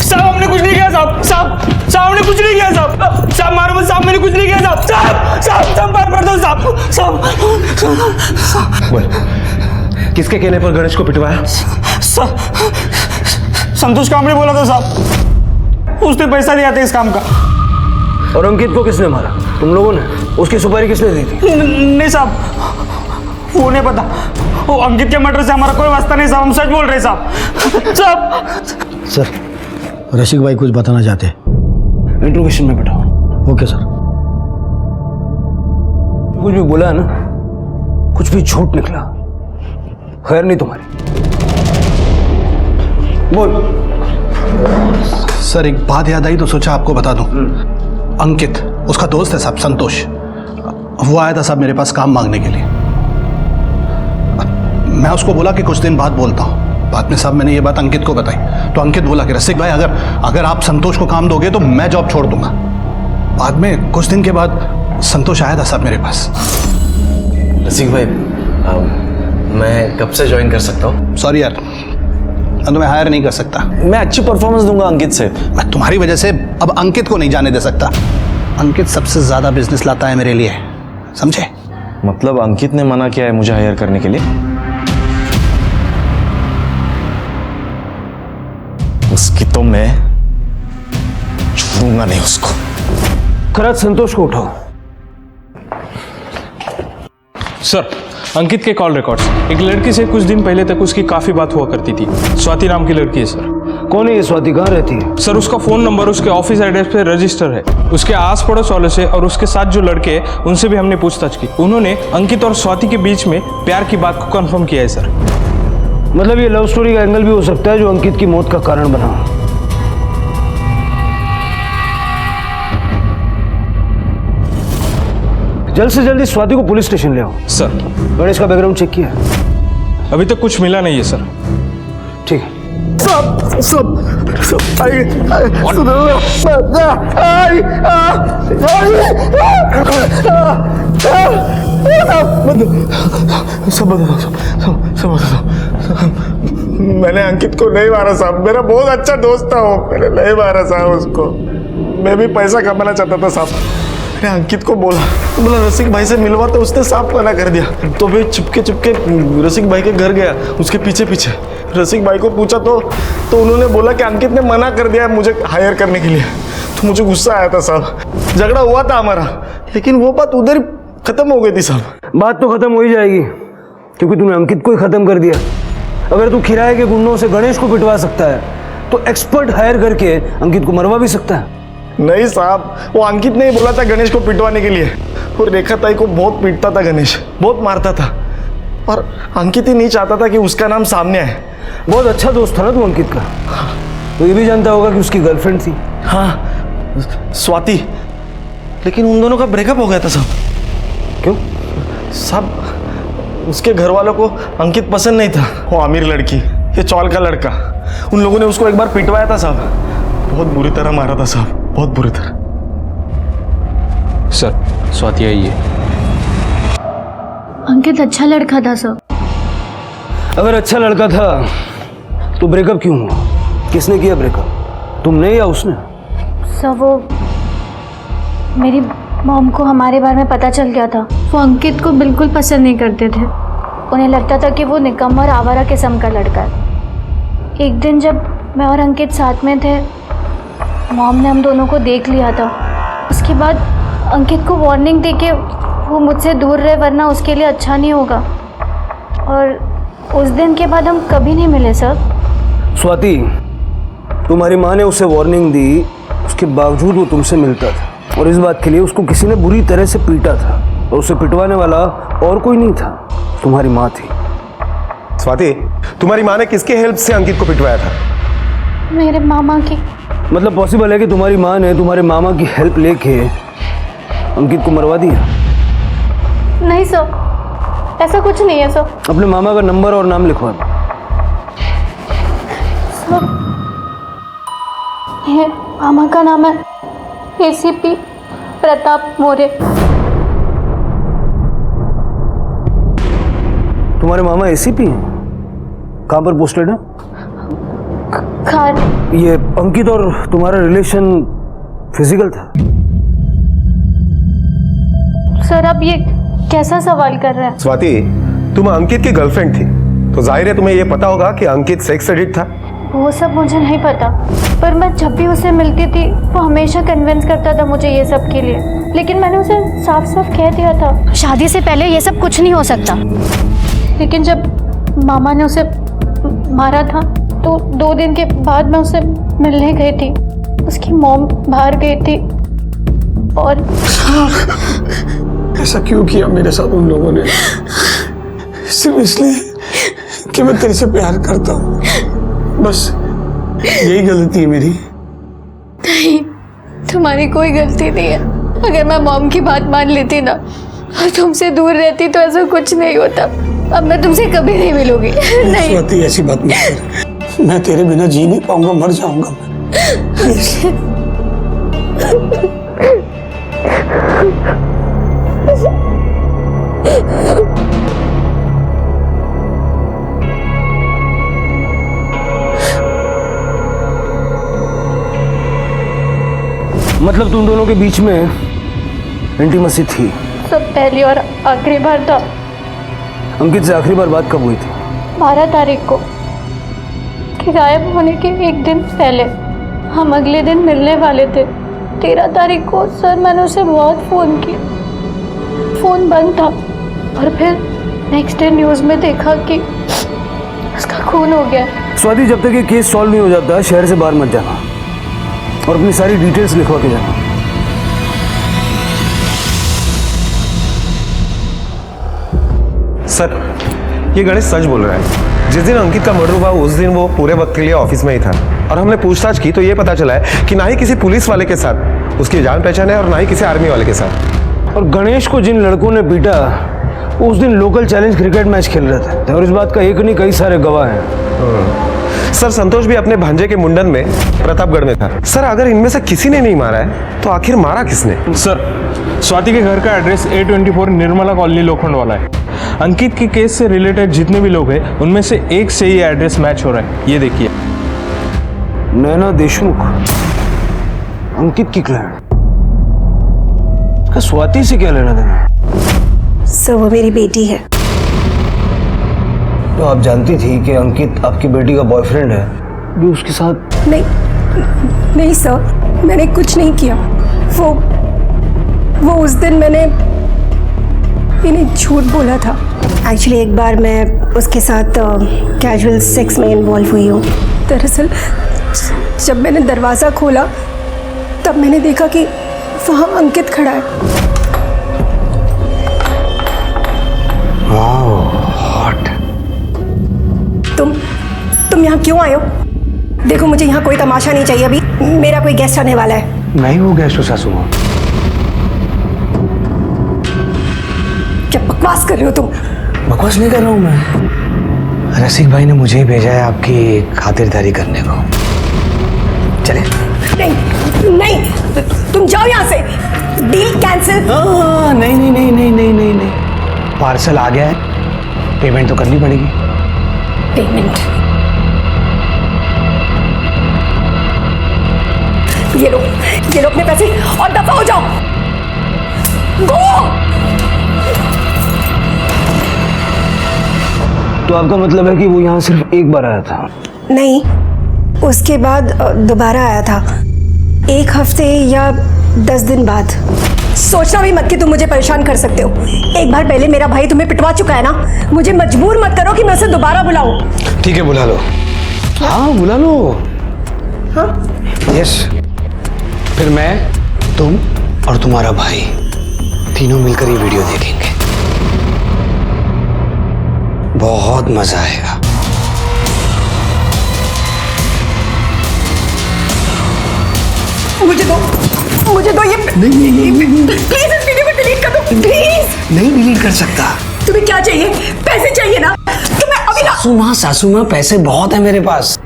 साहब हमने कुछ नहीं किया साहब। साहब हमने कुछ नहीं किया साहब। साहब मारो मत साहब, मैंने कुछ नहीं किया साहब। साहब पैर पड़ दो साहब। साहब बोल किसके कहने पर गणेश को पिटवाया? संतोष कामड़ी बोला था साहब, उसने पैसा दिया था इस काम का। और अंकित को किसने मारा? तुम लोगों ने? उसकी सुपारी किसने दी थी? नहीं साहब, वो नहीं पता। वो अंकित के मर्डर से हमारा कोई वास्ता नहीं साहब, हम सच बोल रहे साहब। साहब सर, रसिक भाई कुछ बताना चाहते हैं। इंट्रोगेशन में बैठाओ। Okay sir. कुछ भी बोला है ना, कुछ भी झूठ निकला, खैर नहीं तुम्हारी। बोल। सर एक बात याद आई तो सोचा आपको बता दूं। अंकित, उसका दोस्त है साहब संतोष, वो आया था साहब मेरे पास काम मांगने के लिए। मैं उसको बोला कि कुछ दिन बाद बोलता हूँ। बाद में साहब मैंने ये बात अंकित को बताई तो अंकित बोला कि रसिक भाई अगर आप संतोष को काम दोगे तो मैं जॉब छोड़ दूंगा। बाद में कुछ दिन के बाद संतोष आया था साहब मेरे पास। रसिक भाई, मैं कब से ज्वाइन कर सकता हूँ? सॉरी यार, मैं तुम्हें हायर नहीं कर सकता। मैं अच्छी परफॉर्मेंस दूंगा अंकित से। मैं तुम्हारी वजह से अब अंकित को नहीं जाने दे सकता। अंकित सबसे ज्यादा बिजनेस लाता है मेरे लिए, समझे? मतलब अंकित ने मना किया है मुझे हायर करने के लिए? उसकी तो मैं छोड़ूंगा नहीं उसको। खराज संतोष को उठाओ। सर, अंकित के कॉल रिकॉर्ड्स। एक लड़की से कुछ दिन पहले तक उसकी काफी बात हुआ करती थी। स्वाति नाम की लड़की है सर। कौन है ये स्वाति? कहाँ रहती है? सर उसका फोन नंबर उसके ऑफिस एड्रेस पे रजिस्टर है। उसके आस पड़ोस वालों से और उसके साथ जो लड़के हैं उनसे भी हमने पूछताछ की। उन्होंने अंकित और स्वाति के बीच में प्यार की बात को कंफर्म किया है सर। मतलब ये लव स्टोरी का एंगल भी हो सकता है जो अंकित की मौत का कारण बना। जल्द से जल्द स्वाति को पुलिस स्टेशन ले आओ। सर, गणेश का बैकग्राउंड चेक किया? अभी तक कुछ मिला नहीं है सर। ठीक है। मैंने अंकित को नहीं मारा साहब, मेरा बहुत अच्छा दोस्त था वो। मैंने नहीं मारा साहब उसको, मैं भी पैसा कमाना चाहता था साहब। मैंने अंकित को बोला रसिक भाई से मिलवा, तो उसने साफ मना कर दिया। तो मैं चुपके रसिक भाई के घर गया, उसके पीछे पीछे रसिक भाई को पूछा तो उन्होंने बोला कि अंकित ने मना कर दिया है मुझे हायर करने के लिए। तो मुझे गुस्सा आया था साहब, झगड़ा हुआ था हमारा, लेकिन वो बात उधर ही खत्म हो गई थी साहब। बात तो खत्म हो ही जाएगी क्योंकि तूने अंकित को ही खत्म कर दिया। अगर तू किराए के गुंडों से गणेश को पिटवा सकता है तो एक्सपर्ट हायर करके अंकित को मरवा भी सकता है। नहीं साहब, वो अंकित ने ही बोला था गणेश को पिटवाने के लिए। और रेखा ताई को बहुत पीटता था गणेश, बहुत मारता था, और अंकित ही नहीं चाहता था कि उसका नाम सामने आए। बहुत अच्छा दोस्त था ना तू अंकित का। तो ये भी जानता होगा कि उसकी गर्लफ्रेंड थी। हाँ, स्वाति, लेकिन उन दोनों का ब्रेकअप हो गया था साहब। क्यों साहब? उसके घर वालों को अंकित पसंद नहीं था। वो अमीर लड़की, ये चौल का लड़का, उन लोगों ने उसको एक बार पिटवाया था साहब, बहुत बुरी तरह मारा था साहब, बहुत बुरी तरह। सर, स्वाति आई है। अंकित अच्छा लड़का था सर। अगर अच्छा लड़का था तो ब्रेकअप क्यों हुआ? किसने किया ब्रेकअप, तुमने या उसने? सर वो मेरी मॉम को हमारे बारे में पता चल गया था। वो अंकित को बिल्कुल पसंद नहीं करते थे। उन्हें लगता था कि वो निकम्मा और आवारा किस्म का लड़का है। एक दिन जब मैं और अंकित साथ में थे, मॉम ने हम दोनों को देख लिया था। उसके बाद अंकित को वार्निंग देके वो मुझसे दूर रहे वरना उसके लिए अच्छा नहीं होगा। और उस दिन के बाद हम कभी नहीं मिले सर। स्वाति, तुम्हारी माँ ने उसे वार्निंग दी, उसके बावजूद वो तुमसे मिलता था और इस बात के लिए उसको किसी ने बुरी तरह से पीटा था और उसे पिटवाने वाला और कोई नहीं था, तुम्हारी माँ थी। स्वाति, तुम्हारी माँ ने किसके हेल्प से अंकित को पिटवाया था? मेरे मामा की। मतलब पॉसिबल है कि तुम्हारी माँ ने तुम्हारे मामा की हेल्प लेके अंकित को मरवा दिया? नहीं सर, ऐसा कुछ नहीं है सर। अपने मामा का नंबर और नाम लिखवा दो। सर, ये मामा का नाम है एसीपी प्रताप मौर्य। तुम्हारे मामा एसीपी हैं? कहाँ पर पोस्टेड है? खार। ये अंकित और तुम्हारा रिलेशन फिजिकल था? सर आप ये कैसा सवाल कर रहे हैं? स्वाति, तुम अंकित की गर्लफ्रेंड थी तो जाहिर है तुम्हें यह पता होगा कि अंकित सेक्स एडिक्ट था। वो सब मुझे नहीं पता, पर मैं जब भी उसे मिलती थी वो हमेशा कन्विंस करता था मुझे ये सब के लिए, लेकिन मैंने उसे साफ साफ कह दिया था शादी से पहले ये सब कुछ नहीं हो सकता। लेकिन जब मामा ने उसे मारा था तो 2 दिन के बाद मैं उसे मिलने गई थी। उसकी मॉम बाहर गई थी और ऐसा क्यों किया मेरे साथ उन लोगों ने? सिर्फ इसलिए कि मैं तेरे से प्यार करता हूँ, बस यही गलती है मेरी। नहीं, तुम्हारी कोई गलती नहीं है। अगर मैं मॉम की बात मान लेती ना और तुमसे दूर रहती तो ऐसा कुछ नहीं होता। अब मैं तुमसे कभी नहीं मिलूंगी। नहीं स्वाति, ऐसी बात मत कर। मैं तेरे बिना जी नहीं पाऊंगा, मर जाऊंगा मैं। मतलब तुम दोनों के बीच में इंटीमेसी थी? सब पहली और आखिरी बार था। अंकित से आखिरी बार बात कब हुई थी? 12 तारीख को, कि गायब होने के 1 दिन पहले। हम अगले दिन मिलने वाले थे। 13 तारीख को सर मैंने उसे बहुत फ़ोन किया, फ़ोन बंद था। और फिर नेक्स्ट डे न्यूज़ में देखा कि उसका खून हो गया। स्वाति, जब तक ये केस सॉल्व नहीं हो जाता शहर से बाहर मत जाना और अपनी सारी डिटेल्स लिखवा के जाना। सर, ये गणेश सच बोल रहा है। जिस दिन अंकित का मर्डर हुआ उस दिन वो पूरे वक्त के लिए ऑफिस में ही था और हमने पूछताछ की तो ये पता चला है कि ना ही किसी पुलिस वाले के साथ उसकी जान पहचान है और ना ही किसी आर्मी वाले के साथ। और गणेश को जिन लड़कों ने पीटा वो उस दिन लोकल चैलेंज क्रिकेट मैच खेल रहे थे और इस बात का एक नहीं कई सारे गवाह हैं। सर, संतोष भी अपने भांजे के मुंडन में प्रतापगढ़ में था। सर, अगर इनमें से किसी ने नहीं मारा है तो आखिर मारा किसने? सर, स्वाति के घर का एड्रेस A24 निर्मला कॉलोनी लोखंड वाला है। अंकित के केस से रिलेटेड जितने भी लोग हैं उनमें से एक से ये एड्रेस मैच हो रहा है। ये देखिए, नैना देशमुख, अंकित की क्लाइंट। स्वाति से क्या लेना देना? सर, वो मेरी बेटी है। तो आप जानती थी कि अंकित आपकी बेटी का बॉयफ्रेंड है जो उसके साथ? नहीं सर, मैंने कुछ नहीं किया। वो उस दिन मैंने इन्हें झूठ बोला था। एक्चुअली एक बार मैं उसके साथ कैजुअल सेक्स में इन्वॉल्व हुई हूँ। दरअसल जब मैंने दरवाज़ा खोला तब मैंने देखा कि वहाँ अंकित खड़ा है। हॉट। तुम यहाँ क्यों आए हो? देखो, मुझे यहाँ कोई तमाशा नहीं चाहिए। अभी मेरा कोई गेस्ट आने वाला है। मैं ही वो गेस्ट हूँ सासू माँ। क्या बकवास कर रहे हो तुम? बकवास नहीं कर रहा हूँ मैं। रसिक भाई ने मुझे ही भेजा है आपकी खातिरदारी करने को। चले। नहीं, तुम जाओ यहाँ से। Deal cancel. नहीं, पार्सल आ गया है, पेमेंट तो करनी पड़ेगी। पेमेंट? ये लो अपने पैसे और दफा हो जाओ। गो। तो आपका मतलब है कि वो यहाँ सिर्फ एक बार आया था? नहीं, उसके बाद दोबारा आया था, 1 हफ्ते या 10 दिन बाद। सोचना भी मत कि तुम मुझे परेशान कर सकते हो। एक बार पहले मेरा भाई तुम्हें पिटवा चुका है ना। मुझे मजबूर मत करो कि मैं उसे दोबारा बुलाऊं। ठीक है, बुला लो। हाँ, बुला लो। हाँ? यस। फिर मैं, तुम और तुम्हारा भाई तीनों मिलकर ये वीडियो देखेंगे। बहुत मजा आएगा। मुझे दो ये। नहीं, प्लीज इस वीडियो को डिलीट कर दो, प्लीज। नहीं डिलीट कर सकता। तुम्हें क्या चाहिए? पैसे चाहिए ना? तुम्हें अभी सासू माँ, पैसे बहुत है मेरे पास।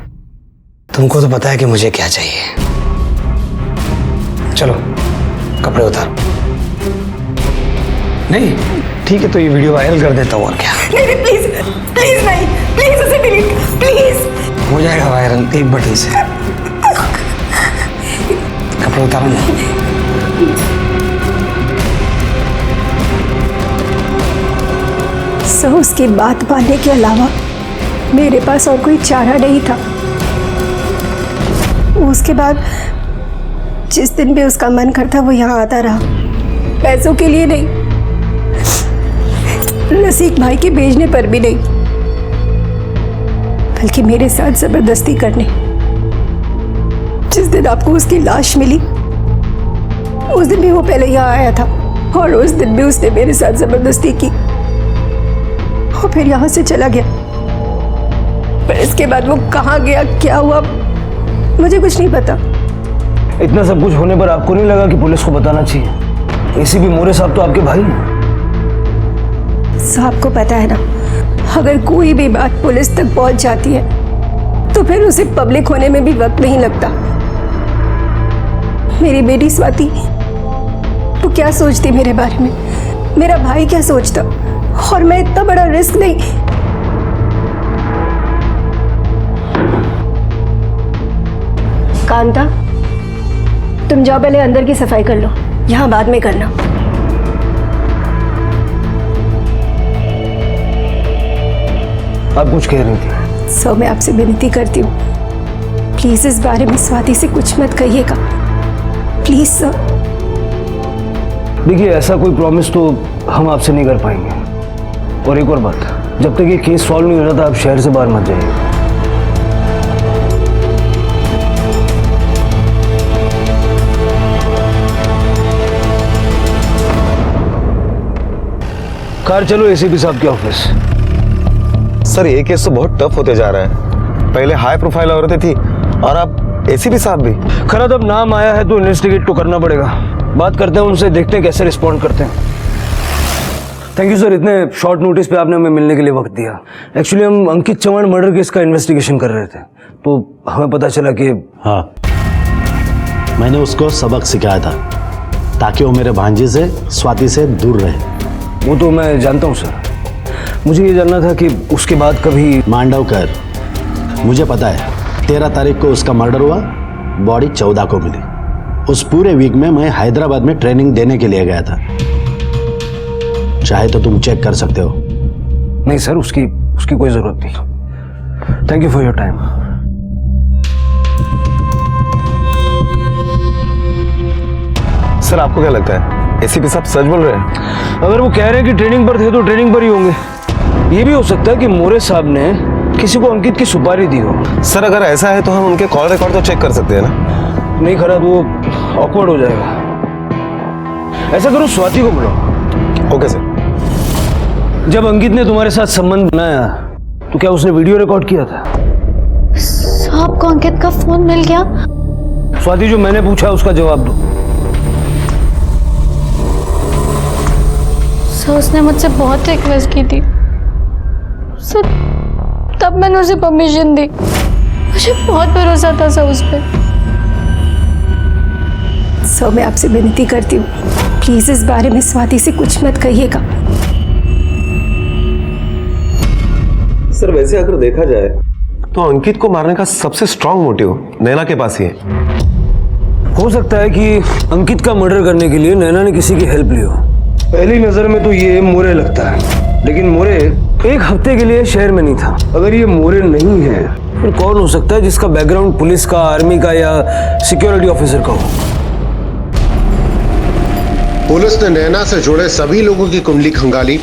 तुमको तो पता है कि मुझे क्या चाहिए। चलो, कपड़े उतारो। नहीं, ठीक है, तो ये वीडियो वायरल कर देता हूँ और क्या। नहीं, प्लीज नहीं, प्लीज उसे डिलीट, प्लीज। हो जाएगा वायरल एक बटन से। कपड़े उतारो ना। सो उसकी बात मानने के अलावा मेरे पास और कोई चारा नहीं था। उसके बाद जिस दिन भी उसका मन करता वो यहाँ आता रहा, पैसों के लिए नहीं, रसीक भाई के भेजने पर भी नहीं, बल्कि मेरे साथ जबरदस्ती करने। जिस दिन आपको उसकी लाश मिली उस दिन भी वो पहले यहाँ आया था, और उस दिन भी उसने मेरे साथ जबरदस्ती की और फिर यहाँ से चला गया। पर इसके बाद वो कहाँ गया, क्या हुआ, मुझे कुछ नहीं पता। इतना सब कुछ होने पर आपको नहीं लगा कि पुलिस को बताना चाहिए? एसीपी मोरे साहब तो आपके भाई हैं। साहब को पता है ना, अगर कोई भी बात पुलिस तक पहुंच जाती है तो फिर उसे पब्लिक होने में भी वक्त नहीं लगता। मेरी बेटी स्वाति, वो क्या सोचती मेरे बारे में, मेरा भाई क्या सोचता, और मैं इतना बड़ा रिस्क नहीं। कांता, तुम जाओ पहले अंदर की सफाई कर लो, यहाँ बाद में करना। आप कुछ कह रही थी? सो मैं आपसे विनती करती हूँ, प्लीज इस बारे में स्वाति से कुछ मत कहिएगा, प्लीज सर। देखिए, ऐसा कोई प्रॉमिस तो हम आपसे नहीं कर पाएंगे। और एक और बात, जब तक ये केस सॉल्व नहीं हो जाता आप शहर से बाहर मत जाइए। कार चलो एसीपी साहब के ऑफिस। सर ये केस तो बहुत टफ होते जा रहा है। पहले हाई प्रोफाइल औरतें थी और अब एसीपी साहब भी। खैर, अब नाम आया है तो इन्वेस्टिगेट तो करना पड़ेगा। बात करते हैं उनसे, देखते हैं कैसे रिस्पॉन्ड करते हैं। थैंक यू सर, इतने शॉर्ट नोटिस पे आपने हमें मिलने के लिए वक्त दिया। एक्चुअली हम अंकित चौहान मर्डर केस का इन्वेस्टिगेशन कर रहे थे, तो हमें पता चला कि हाँ, मैंने उसको सबक सिखाया था ताकि वो मेरे भांजी से, स्वाति से दूर रहे। वो तो मैं जानता हूँ सर, मुझे ये जानना था कि उसके बाद कभी। मांडवकर, मुझे पता है 13 तारीख को उसका मर्डर हुआ, बॉडी 14 को मिली। उस पूरे वीक में मैं हैदराबाद में ट्रेनिंग देने के लिए गया था, चाहे तो तुम चेक कर सकते हो। नहीं सर, उसकी कोई जरूरत नहीं। Thank you for your time. Sir आपको क्या लगता है एसीपी साहब सच बोल रहे हैं? अगर वो कह रहे हैं कि ट्रेनिंग पर थे तो ट्रेनिंग पर ही होंगे। ये भी हो सकता है कि मोरे साहब ने किसी को अंकित की सुपारी दी हो। सर अगर ऐसा है तो हम उनके कॉल रिकॉर्ड तो चेक कर सकते हैं ना? नहीं करा तो वो ऑकवर्ड हो जाएगा। ऐसा करो, स्वाति को बुलाओ। Okay sir. जब अंकित ने तुम्हारे साथ संबंध बनाया तो क्या उसने वीडियो रिकॉर्ड किया था? साहब को अंकित का फोन मिल गया? स्वाति, जो मैंने पूछा उसका जवाब दो। सर, उसने मुझसे बहुत रिक्वेस्ट की थी सर, तब मैंने उसे परमिशन दी। मुझे बहुत भरोसा था सर उस पर। सर मैं आपसे विनती करती हूँ, प्लीज इस बारे में स्वाति से कुछ मत कहिएगा। सर वैसे अगर देखा जाए तो अंकित को मारने का सबसे स्ट्रांग मोटिव नैना के पास ही है। हो सकता है कि अंकित का मर्डर करने के लिए नैना ने किसी की हेल्प ली हो। पहली नजर में तो ये मोरे लगता है, लेकिन मोरे एक हफ्ते के लिए शहर में नहीं था। अगर ये मोरे नहीं है फिर कौन हो सकता है जिसका बैकग्राउंड पुलिस का, आर्मी का या सिक्योरिटी ऑफिसर का हो? पुलिस ने नैना से जुड़े सभी लोगों की कुंडली खंगाली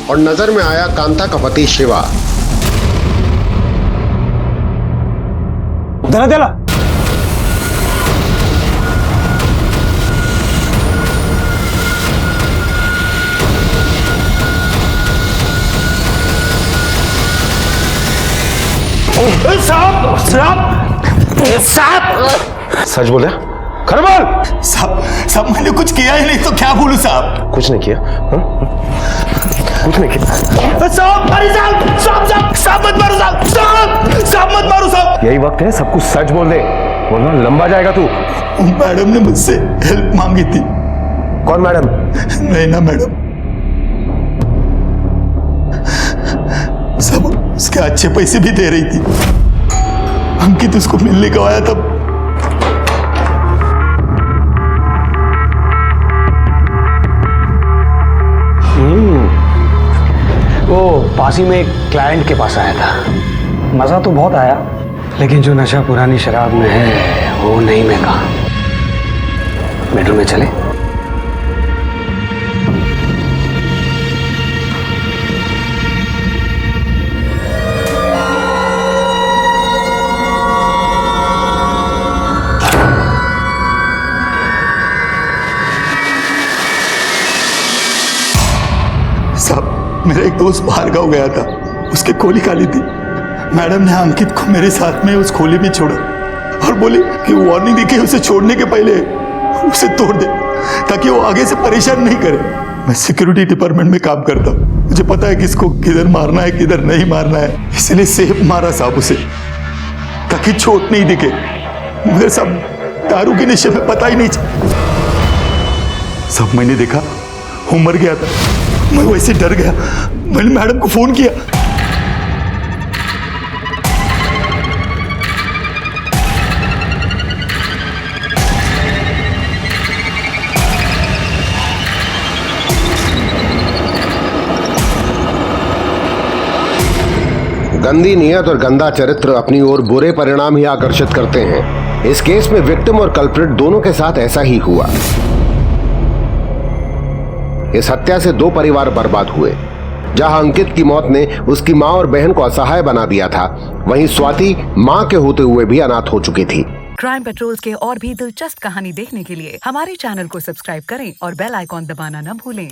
और नजर में आया कांता का पति शिवा। दला सच बोले? खरबल साहब मैंने कुछ किया ही नहीं तो क्या बोलूं साहब? कुछ नहीं किया। कुछ नहीं किया साहब मत मारो साहब मत मारो साहब। यही वक्त है सब कुछ सच बोल दे, वरना लंबा जाएगा तू। मैडम ने मुझसे हेल्प मांगी थी। कौन मैडम? नैना मैडम। सब उसके अच्छे पैसे भी दे रही थी। अंकित उसको मिलने को आया तब वो पास ही में एक क्लाइंट के पास आया था। मज़ा तो बहुत आया, लेकिन जो नशा पुरानी शराब में है वो नहीं मैं कहा। बेडरूम में चले? साहब, मेरा एक दोस्त बाहर गाँव गया था, उसके खोली खाली थी। मैडम ने अंकित को मेरे साथ में उस खोली में छोड़ा और बोली कि वार्निंग दी कि उसे छोड़ने के पहले उसे तोड़ दे ताकि वो आगे से परेशान नहीं करे। मैं सिक्योरिटी डिपार्टमेंट में काम करता हूँ, मुझे पता है किसको किधर मारना है किधर नहीं मारना है, इसलिए सेफ मारा साहब उसे ताकि चोट नहीं दिखे। मगर साहब दारू के नशे में पता ही नहीं चला। सब मैंने देखा वो मर गया था, मैं वैसे डर गया, मैंने मैडम को फोन किया। गंदी नीयत और गंदा चरित्र अपनी ओर बुरे परिणाम ही आकर्षित करते हैं। इस केस में विक्टिम और कल्प्रिट दोनों के साथ ऐसा ही हुआ। इस हत्या से 2 परिवार बर्बाद हुए। जहां अंकित की मौत ने उसकी मां और बहन को असहाय बना दिया था, वहीं स्वाति मां के होते हुए भी अनाथ हो चुकी थी। क्राइम पेट्रोल्स के और भी दिलचस्प कहानी देखने के लिए हमारे चैनल को सब्सक्राइब करें और बेल आइकॉन दबाना न भूलें।